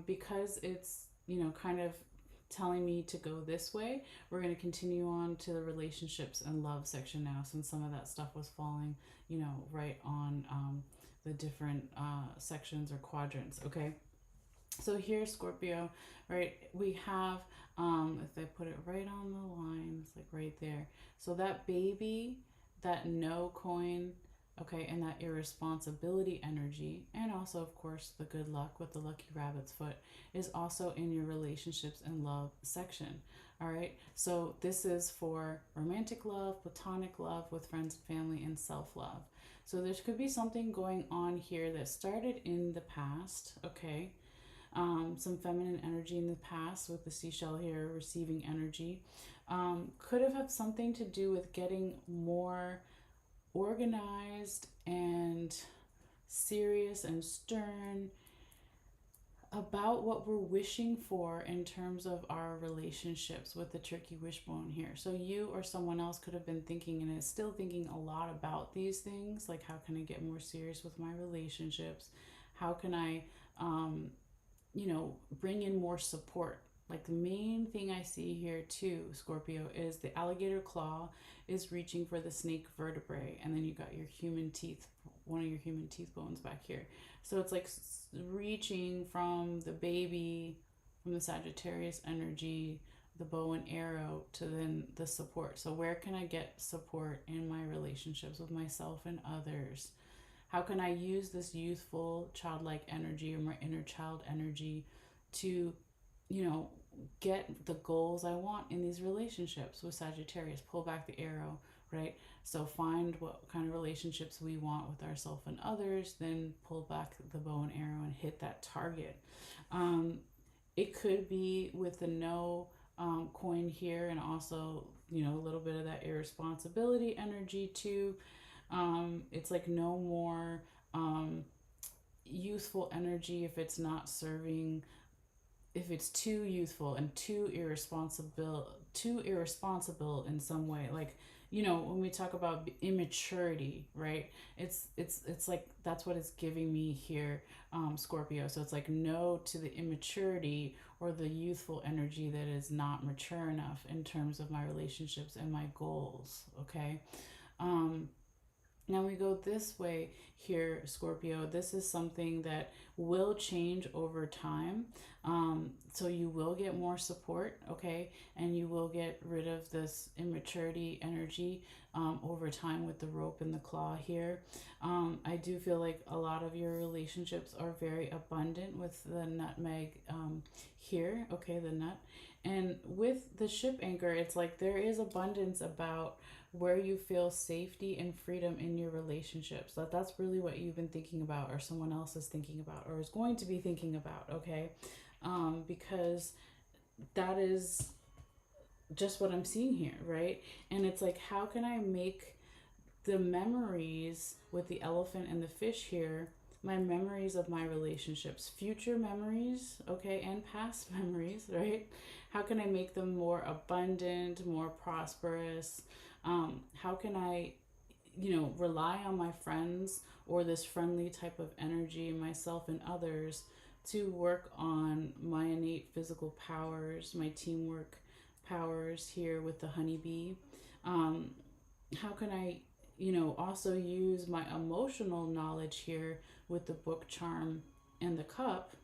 because it's, kind of telling me to go this way, we're going to continue on to the relationships and love section now, since some of that stuff was falling, right on the different sections or quadrants. Okay. So here, Scorpio, right, we have, if I put it right on the line, it's like right there. So that baby, that no coin, okay, and that irresponsibility energy, and also, of course, the good luck with the lucky rabbit's foot is also in your relationships and love section. All right, so this is for romantic love, platonic love with friends and family, and self love. So there could be something going on here that started in the past, okay? Some feminine energy in the past with the seashell here, receiving energy. Could have had something to do with getting more organized and serious and stern about what we're wishing for in terms of our relationships with the turkey wishbone here. So you or someone else could have been thinking and is still thinking a lot about these things, like how can I get more serious with my relationships? How can I bring in more support? Like the main thing I see here too, Scorpio, is the alligator claw is reaching for the snake vertebrae, and then you got your human teeth, one of your human teeth bones back here. So it's like reaching from the baby, from the Sagittarius energy, the bow and arrow, to then the support. So where can I get support in my relationships with myself and others? How can I use this youthful, childlike energy or my inner child energy to, get the goals I want in these relationships with Sagittarius? Pull back the arrow, right? So find what kind of relationships we want with ourselves and others, then pull back the bow and arrow and hit that target. It could be with the no coin here, and also, a little bit of that irresponsibility energy too. It's like no more youthful energy if it's not serving, if it's too youthful and too irresponsible in some way. Like, when we talk about immaturity, right? It's like that's what it's giving me here, Scorpio. So it's like no to the immaturity or the youthful energy that is not mature enough in terms of my relationships and my goals. Okay. Now we go this way here, Scorpio. This is something that will change over time. So you will get more support, okay? And you will get rid of this immaturity energy over time with the rope and the claw here. I do feel like a lot of your relationships are very abundant with the nutmeg here, okay, the nut. And with the ship anchor, it's like there is abundance about where you feel safety and freedom in your relationships. That's really what you've been thinking about, or someone else is thinking about, or is going to be thinking about, okay? Because that is just what I'm seeing here, right? And it's like, how can I make the memories with the elephant and the fish here, my memories of my relationships, future memories, okay, and past memories, right? How can I make them more abundant, more prosperous? How can I, rely on my friends or this friendly type of energy in myself and others to work on my innate physical powers, my teamwork powers here with the honeybee? How can I, also use my emotional knowledge here with the book charm and the cup?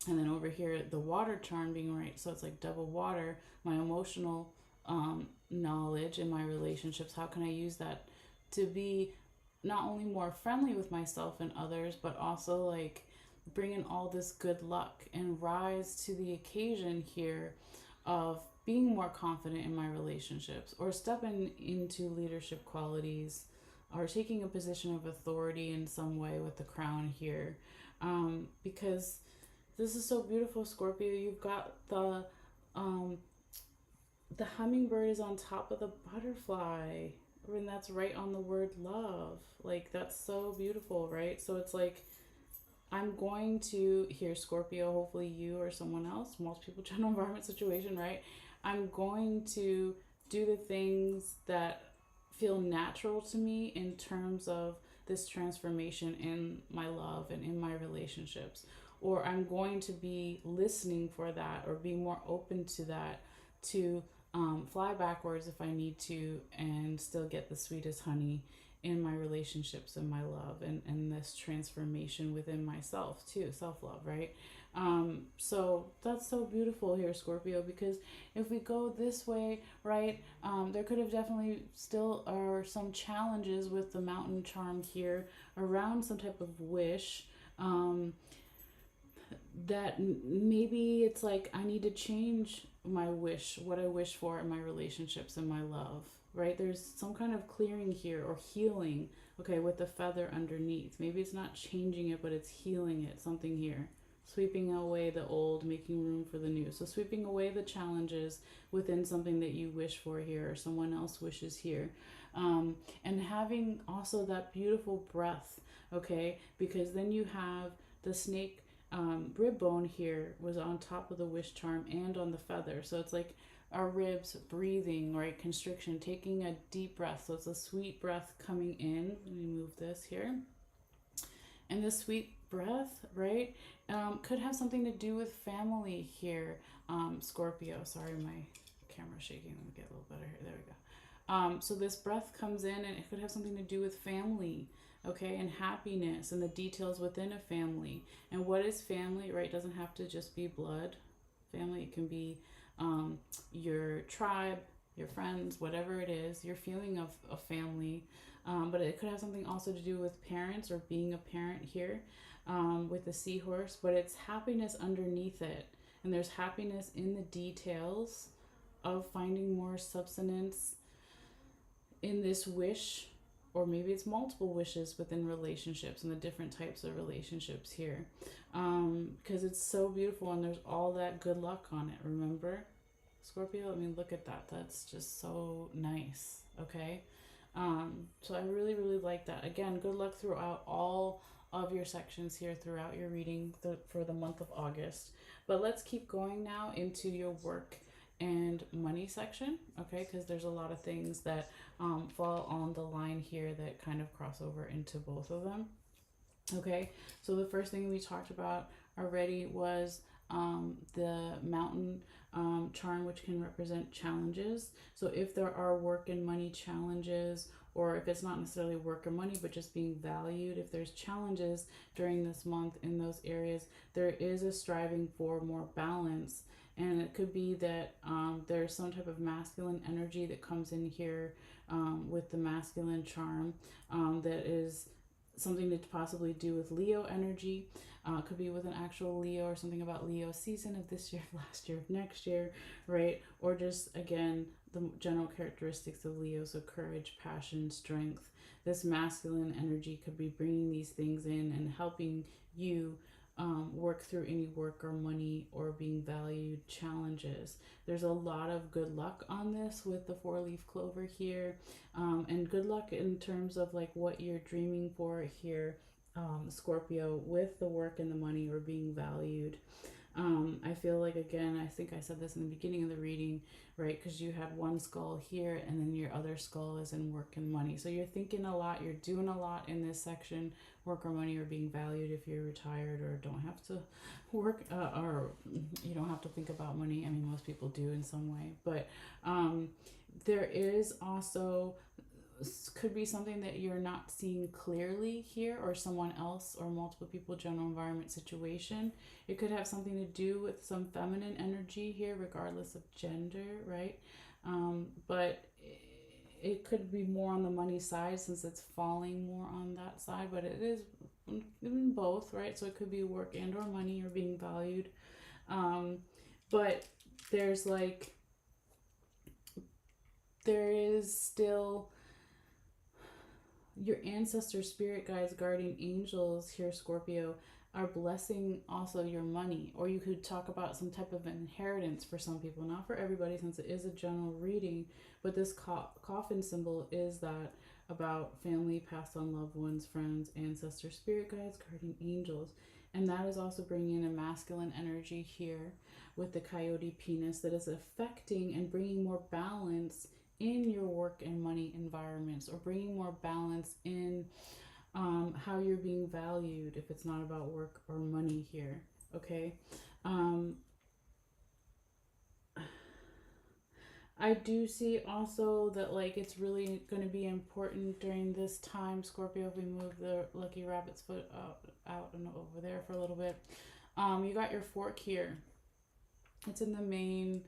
And then over here, the water charm being right. So it's like double water, my emotional knowledge in my relationships. How can I use that to be not only more friendly with myself and others, but also like bring in all this good luck and rise to the occasion here of being more confident in my relationships, or stepping into leadership qualities, or taking a position of authority in some way with the crown here. Because this is so beautiful, Scorpio. You've got the hummingbird is on top of the butterfly, and that's right on the word love. Like, that's so beautiful, right? So it's like, I'm going to, here, Scorpio, hopefully you or someone else, most people, general environment situation, right? I'm going to do the things that feel natural to me in terms of this transformation in my love and in my relationships. Or I'm going to be listening for that, or be more open to that, to fly backwards if I need to, and still get the sweetest honey in my relationships and my love, and this transformation within myself too, self-love, right? So that's so beautiful here, Scorpio, because if we go this way, right, there could have definitely still are some challenges with the mountain charm here around some type of wish. Um, that maybe it's like I need to change my wish, what I wish for in my relationships and my love, right? There's some kind of clearing here or healing, okay, with the feather underneath. Maybe it's not changing it, but it's healing it, something here. Sweeping away the old, making room for the new. So, sweeping away the challenges within something that you wish for here or someone else wishes here. And having also that beautiful breath, okay, because then you have the snake rib bone here was on top of the wish charm and on the feather. So it's like our ribs breathing, right? Constriction, taking a deep breath. So it's a sweet breath coming in. Let me move this here. And this sweet breath, right, could have something to do with family here, Scorpio. Sorry, my camera's shaking. Let me get a little better here. There we go. So this breath comes in and it could have something to do with family, okay, and happiness and the details within a family. And what is family, right? It doesn't have to just be blood. Family, it can be your tribe, your friends, whatever it is, your feeling of a family. But it could have something also to do with parents or being a parent here with the seahorse. But it's happiness underneath it. And there's happiness in the details of finding more substance in this wish, or maybe it's multiple wishes within relationships and the different types of relationships here, because it's so beautiful and there's all that good luck on it. Remember, Scorpio, I mean, look at that. That's just so nice. Okay. So I really, really like that. Again, good luck throughout all of your sections here throughout your reading for the month of August. But let's keep going now into your work and money section, okay? Because there's a lot of things that fall on the line here that kind of cross over into both of them. Okay, so the first thing we talked about already was the mountain charm, which can represent challenges. So if there are work and money challenges, or if it's not necessarily work or money, but just being valued, if there's challenges during this month in those areas, there is a striving for more balance. And it could be that there's some type of masculine energy that comes in here with the masculine charm that is something to possibly do with Leo energy. Could be with an actual Leo or something about Leo season of this year, last year, next year, right? Or just, again, the general characteristics of Leo, so courage, passion, strength. This masculine energy could be bringing these things in and helping you work through any work or money or being valued challenges. There's a lot of good luck on this with the 4-leaf clover here, and good luck in terms of like what you're dreaming for here, Scorpio, with the work and the money or being valued. I feel like, again, I think I said this in the beginning of the reading, right? Because you had one skull here and then your other skull is in work and money. So you're thinking a lot, you're doing a lot in this section, work or money or being valued if you're retired or don't have to work or you don't have to think about money. I mean, most people do in some way. But there is also could be something that you're not seeing clearly here, or someone else or multiple people, general environment, situation. It could have something to do with some feminine energy here, regardless of gender, right? But it could be more on the money side since it's falling more on that side, but it is in both, right? So it could be work and or money or being valued. But there's like, there is still your ancestor, spirit guides, guardian angels here, Scorpio, are blessing also your money. Or you could talk about some type of inheritance for some people, not for everybody since it is a general reading, but this coffin symbol is that about family, passed on loved ones, friends, ancestors, spirit guides, guardian angels. And that is also bringing in a masculine energy here with the coyote penis that is affecting and bringing more balance in your work and money environments, or bringing more balance in how you're being valued if it's not about work or money here, okay? I do see also that like it's really going to be important during this time, Scorpio, if we move the lucky rabbit's foot out and over there for a little bit. You got your fork here. It's in the main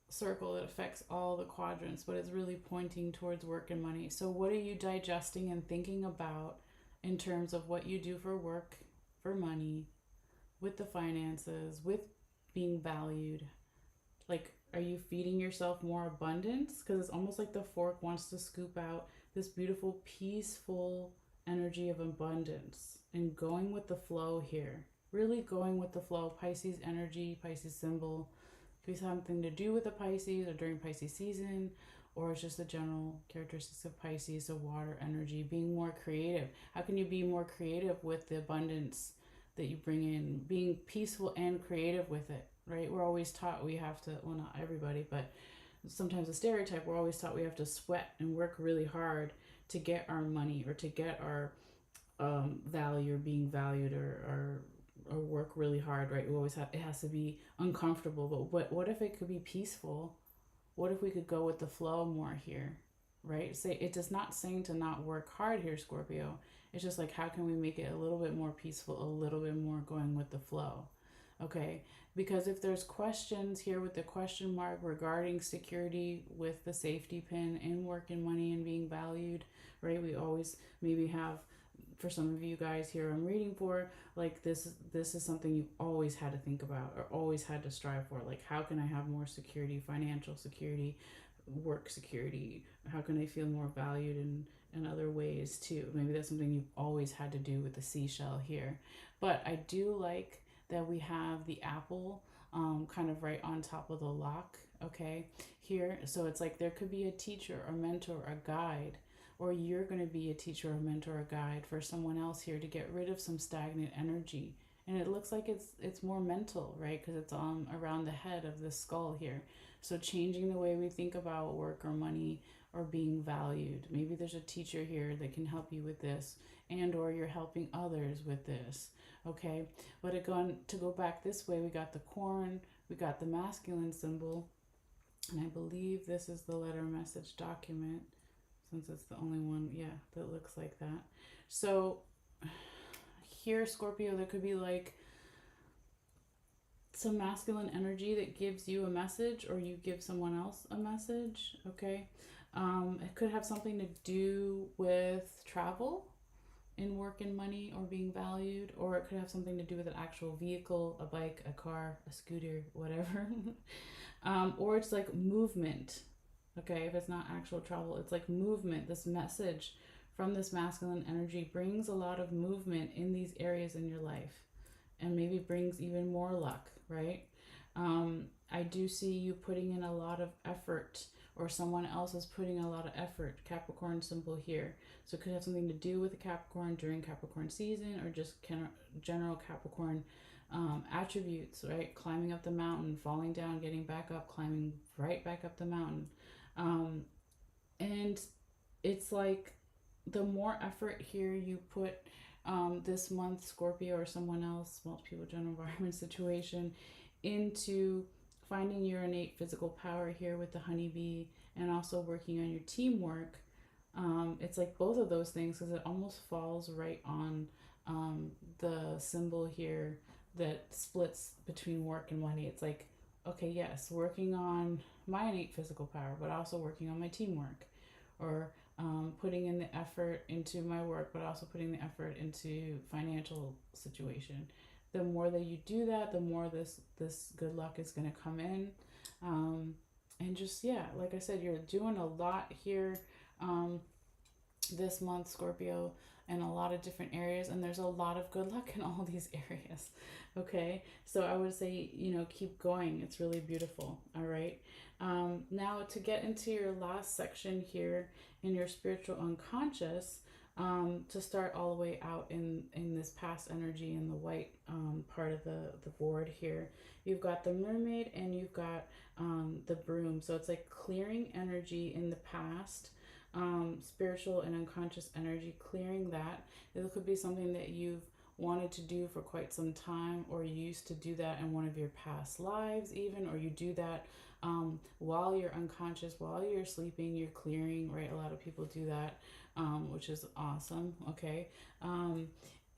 circle that affects all the quadrants, but it's really pointing towards work and money. So what are you digesting and thinking about in terms of what you do for work, for money, with the finances, with being valued? Like, are you feeding yourself more abundance? Because it's almost like the fork wants to scoop out this beautiful, peaceful energy of abundance and going with the flow here. Really going with the flow. Pisces energy, Pisces symbol. Could be something to do with the Pisces or during Pisces season, or it's just the general characteristics of Pisces, so water energy, being more creative. How can you be more creative with the abundance that you bring in, being peaceful and creative with it, right? We're always taught we have to, well, not everybody, but sometimes a stereotype, we're always taught we have to sweat and work really hard to get our money or to get our value or being valued or work really hard, right? We always have, it has to be uncomfortable, but what if it could be peaceful? What if we could go with the flow more here, right? Say it does not saying to not work hard here, Scorpio. It's just like, how can we make it a little bit more peaceful, a little bit more going with the flow? Okay, because if there's questions here with the question mark regarding security with the safety pin in work and money and being valued, right? We always maybe have, for some of you guys here I'm reading for, like this is something you've always had to think about or always had to strive for. Like, how can I have more security, financial security, work security? How can I feel more valued in other ways too? Maybe that's something you've always had to do with the seashell here. But I do like that we have the apple kind of right on top of the lock, okay, here. So it's like there could be a teacher, a mentor, a guide, or you're going to be a teacher, a mentor, a guide for someone else here to get rid of some stagnant energy. And it looks like it's more mental, right? Because it's on around the head of the skull here. So changing the way we think about work or money or being valued. Maybe there's a teacher here that can help you with this, and or you're helping others with this. Okay, but to go back this way, we got the corn, we got the masculine symbol, and I believe this is the letter message document, since it's the only one, yeah, that looks like that. So here, Scorpio, there could be like some masculine energy that gives you a message or you give someone else a message, okay? It could have something to do with travel in work and money or being valued, or it could have something to do with an actual vehicle, a bike, a car, a scooter, whatever. Or it's like movement. Okay, if it's not actual travel, it's like movement. This message from this masculine energy brings a lot of movement in these areas in your life and maybe brings even more luck, right? I do see you putting in a lot of effort, or someone else is putting a lot of effort. Capricorn symbol here. So it could have something to do with the Capricorn during Capricorn season, or just general Capricorn attributes, right? Climbing up the mountain, falling down, getting back up, climbing right back up the mountain. And it's like the more effort here you put this month, Scorpio or someone else, multiple general environment situation, into finding your innate physical power here with the honeybee and also working on your teamwork. It's like both of those things, because it almost falls right on the symbol here that splits between work and money. It's like, okay, yes, working on my innate physical power, but also working on my teamwork, or putting in the effort into my work, but also putting the effort into financial situation. The more that you do that, the more this good luck is going to come in. And just, yeah, like I said, you're doing a lot here this month, Scorpio, in a lot of different areas, and there's a lot of good luck in all these areas. Okay, so I would say, keep going. It's really beautiful. All right. Now to get into your last section here in your spiritual unconscious, to start all the way out in this past energy in the white part of the board here, you've got the mermaid and you've got the broom. So it's like clearing energy in the past, spiritual and unconscious energy, clearing that. It could be something that you've wanted to do for quite some time, or you used to do that in one of your past lives even, or you do that while you're unconscious, while you're sleeping, you're clearing, right? A lot of people do that, which is awesome, okay? Um,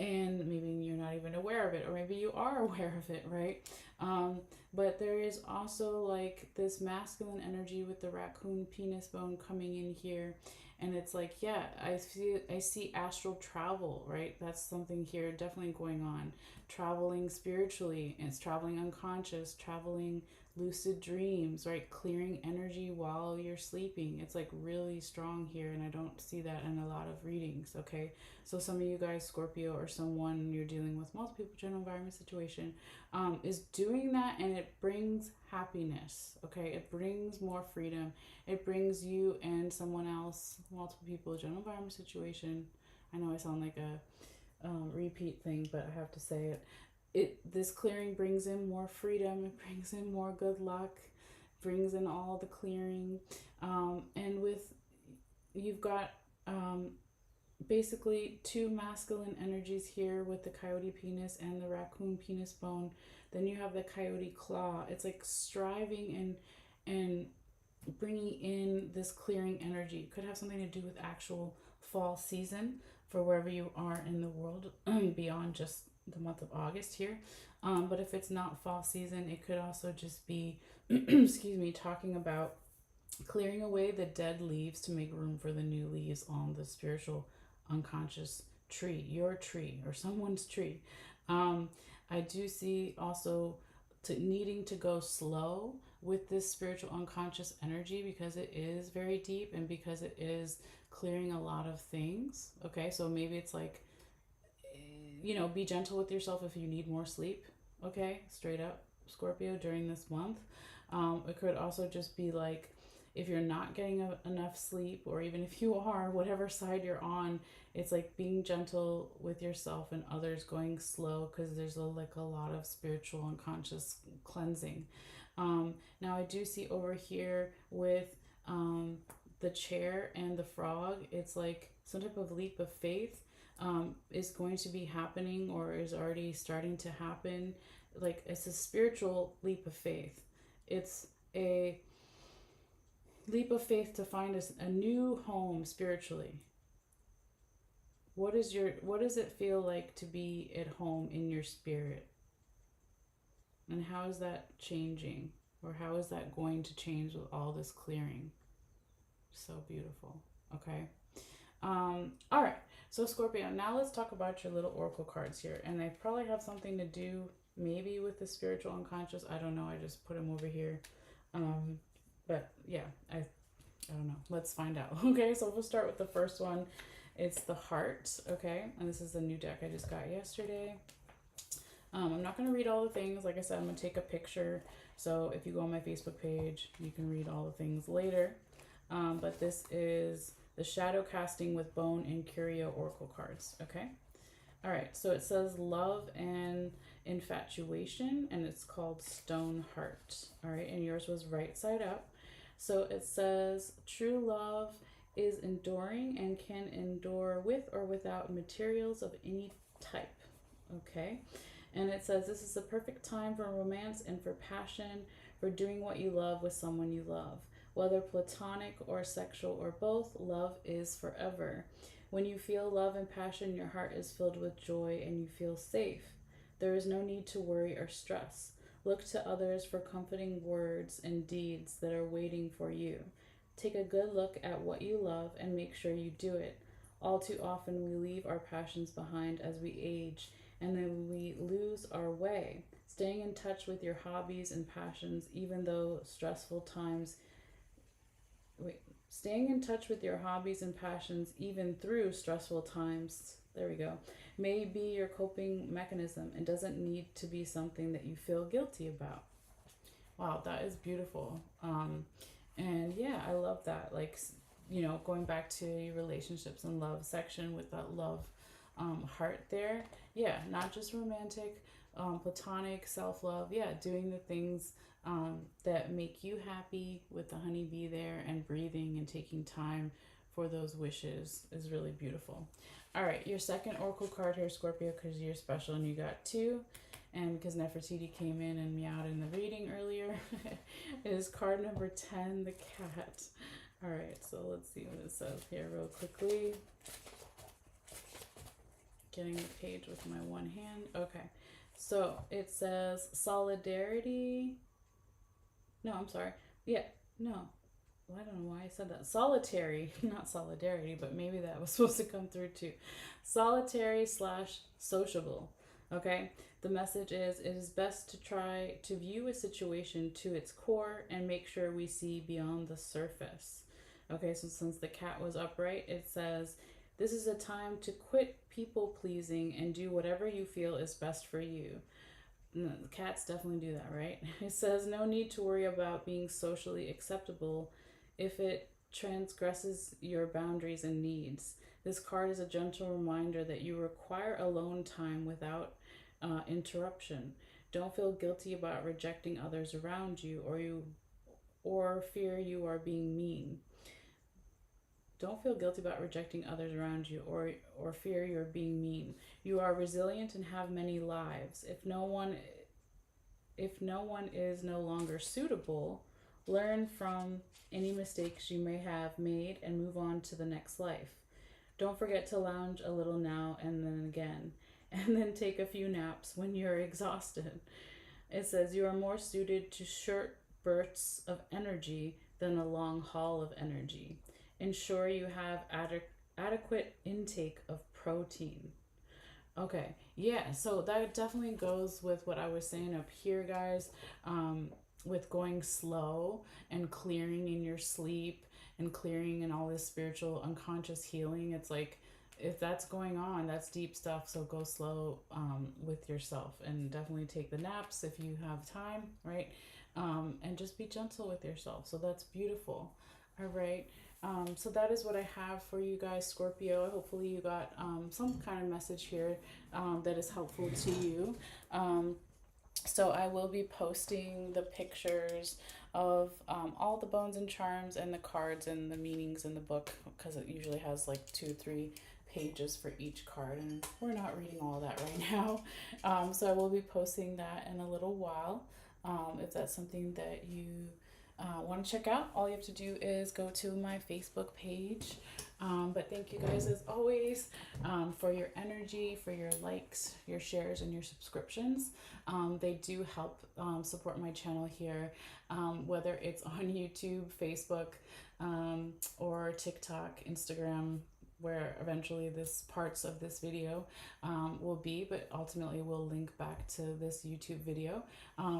and maybe you're not even aware of it, or maybe you are aware of it, right? Um, but there is also like this masculine energy with the raccoon penis bone coming in here, and it's like, yeah, I see astral travel, right? That's something here definitely going on. Traveling spiritually, it's traveling unconscious, traveling lucid dreams, right? Clearing energy while you're sleeping. It's like really strong here, and I don't see that in a lot of readings, okay? So some of you guys, Scorpio, or someone you're dealing with multiple general environment situation, is doing that, and it brings happiness, okay? It brings more freedom. It brings you and someone else, multiple people, general environment situation. I know I sound like a repeat thing, but I have to say it. This clearing brings in more freedom. It brings in more good luck. Brings in all the clearing, and with you've got basically two masculine energies here with the coyote penis and the raccoon penis bone. Then you have the coyote claw. It's like striving and bringing in this clearing energy. It could have something to do with actual fall season for wherever you are in the world beyond just the month of August here. But if it's not fall season, it could also just be, excuse me, talking about clearing away the dead leaves to make room for the new leaves on the spiritual unconscious tree, your tree or someone's tree. Um, I do see also needing to go slow with this spiritual unconscious energy because it is very deep and because it is clearing a lot of things. Okay, so maybe it's like, be gentle with yourself if you need more sleep. Okay, straight up, Scorpio, during this month. It could also just be like, if you're not getting enough sleep, or even if you are, whatever side you're on, it's like being gentle with yourself and others, going slow, because there's like a lot of spiritual unconscious cleansing. Now I do see over here with the chair and the frog, it's like some type of leap of faith is going to be happening or is already starting to happen. Like, it's a spiritual leap of faith. It's a leap of faith to find a new home spiritually. What does it feel like to be at home in your spirit? And how is that changing? Or how is that going to change with all this clearing? So beautiful. Okay. All right. So Scorpio, now let's talk about your little oracle cards here. And they probably have something to do maybe with the spiritual unconscious. I don't know. I just put them over here. But yeah, I don't know. Let's find out. Okay, so we'll start with the first one. It's the heart. Okay, and this is the new deck I just got yesterday. I'm not going to read all the things. Like I said, I'm going to take a picture. So if you go on my Facebook page, you can read all the things later. But this is the shadow casting with bone and curio oracle cards. Okay. All right. So it says love and infatuation, and it's called stone heart. All right. And yours was right side up. So it says true love is enduring and can endure with or without materials of any type. Okay. And it says this is the perfect time for romance and for passion, for doing what you love with someone you love. Whether platonic or sexual or both, love is forever. When you feel love and passion, your heart is filled with joy and you feel safe. There is no need to worry or stress. Look to others for comforting words and deeds that are waiting for you. Take a good look at what you love and make sure you do it. All too often we leave our passions behind as we age, and then we lose our way. Staying in touch with your hobbies and passions, even though stressful times Staying in touch with your hobbies and passions even through stressful times, there we go, may be your coping mechanism and doesn't need to be something that you feel guilty about. Wow, that is beautiful. And yeah, I love that. Like, going back to your relationships and love section with that love heart there. Yeah, not just romantic, platonic, self-love. Yeah, doing the things that make you happy with the honeybee there, and breathing and taking time for those wishes is really beautiful. All right, your second oracle card here, Scorpio, because you're special and you got 2. And because Nefertiti came in and meowed in the reading earlier, is card number 10, the cat. All right, so let's see what it says here real quickly. Getting the page with my one hand. Okay, so it says solidarity. No, I'm sorry. Yeah, no. Well, I don't know why I said that. Solitary, not solidarity, but maybe that was supposed to come through too. Solitary / sociable. Okay, the message is it is best to try to view a situation to its core and make sure we see beyond the surface. Okay, so since the cat was upright, it says this is a time to quit people pleasing and do whatever you feel is best for you. Cats definitely do that, right? It says no need to worry about being socially acceptable if it transgresses your boundaries and needs. This card is a gentle reminder that you require alone time without interruption. Don't feel guilty about rejecting others around you, or fear you are being mean. Don't feel guilty about rejecting others around you, or fear you're being mean. You are resilient and have many lives. If no one is no longer suitable, learn from any mistakes you may have made and move on to the next life. Don't forget to lounge a little now and then again, and then take a few naps when you're exhausted. It says you are more suited to short bursts of energy than a long haul of energy. Ensure you have adequate intake of protein. Okay, yeah, so that definitely goes with what I was saying up here, guys, with going slow and clearing in your sleep and clearing in all this spiritual unconscious healing. It's like, if that's going on, that's deep stuff, so go slow with yourself, and definitely take the naps if you have time, right? And just be gentle with yourself. So that's beautiful. All right. So that is what I have for you guys, Scorpio. Hopefully you got some kind of message here that is helpful to you. So I will be posting the pictures of all the bones and charms and the cards and the meanings in the book, because it usually has like 2-3 pages for each card, and we're not reading all that right now. So I will be posting that in a little while. If that's something that you want to check out, all you have to do is go to my Facebook page. But thank you guys as always for your energy, for your likes, your shares, and your subscriptions. They do help support my channel here, whether it's on YouTube, Facebook, or TikTok, Instagram, where eventually this parts of this video will be, but ultimately we'll link back to this YouTube video.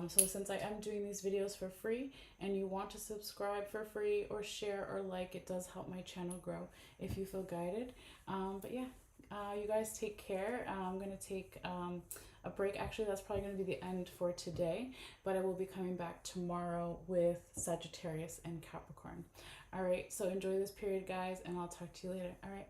So since I am doing these videos for free and you want to subscribe for free or share or like, it does help my channel grow if you feel guided. But yeah, you guys take care. I'm going to take a break. Actually, that's probably going to be the end for today, but I will be coming back tomorrow with Sagittarius and Capricorn. All right, so enjoy this period, guys, and I'll talk to you later. All right.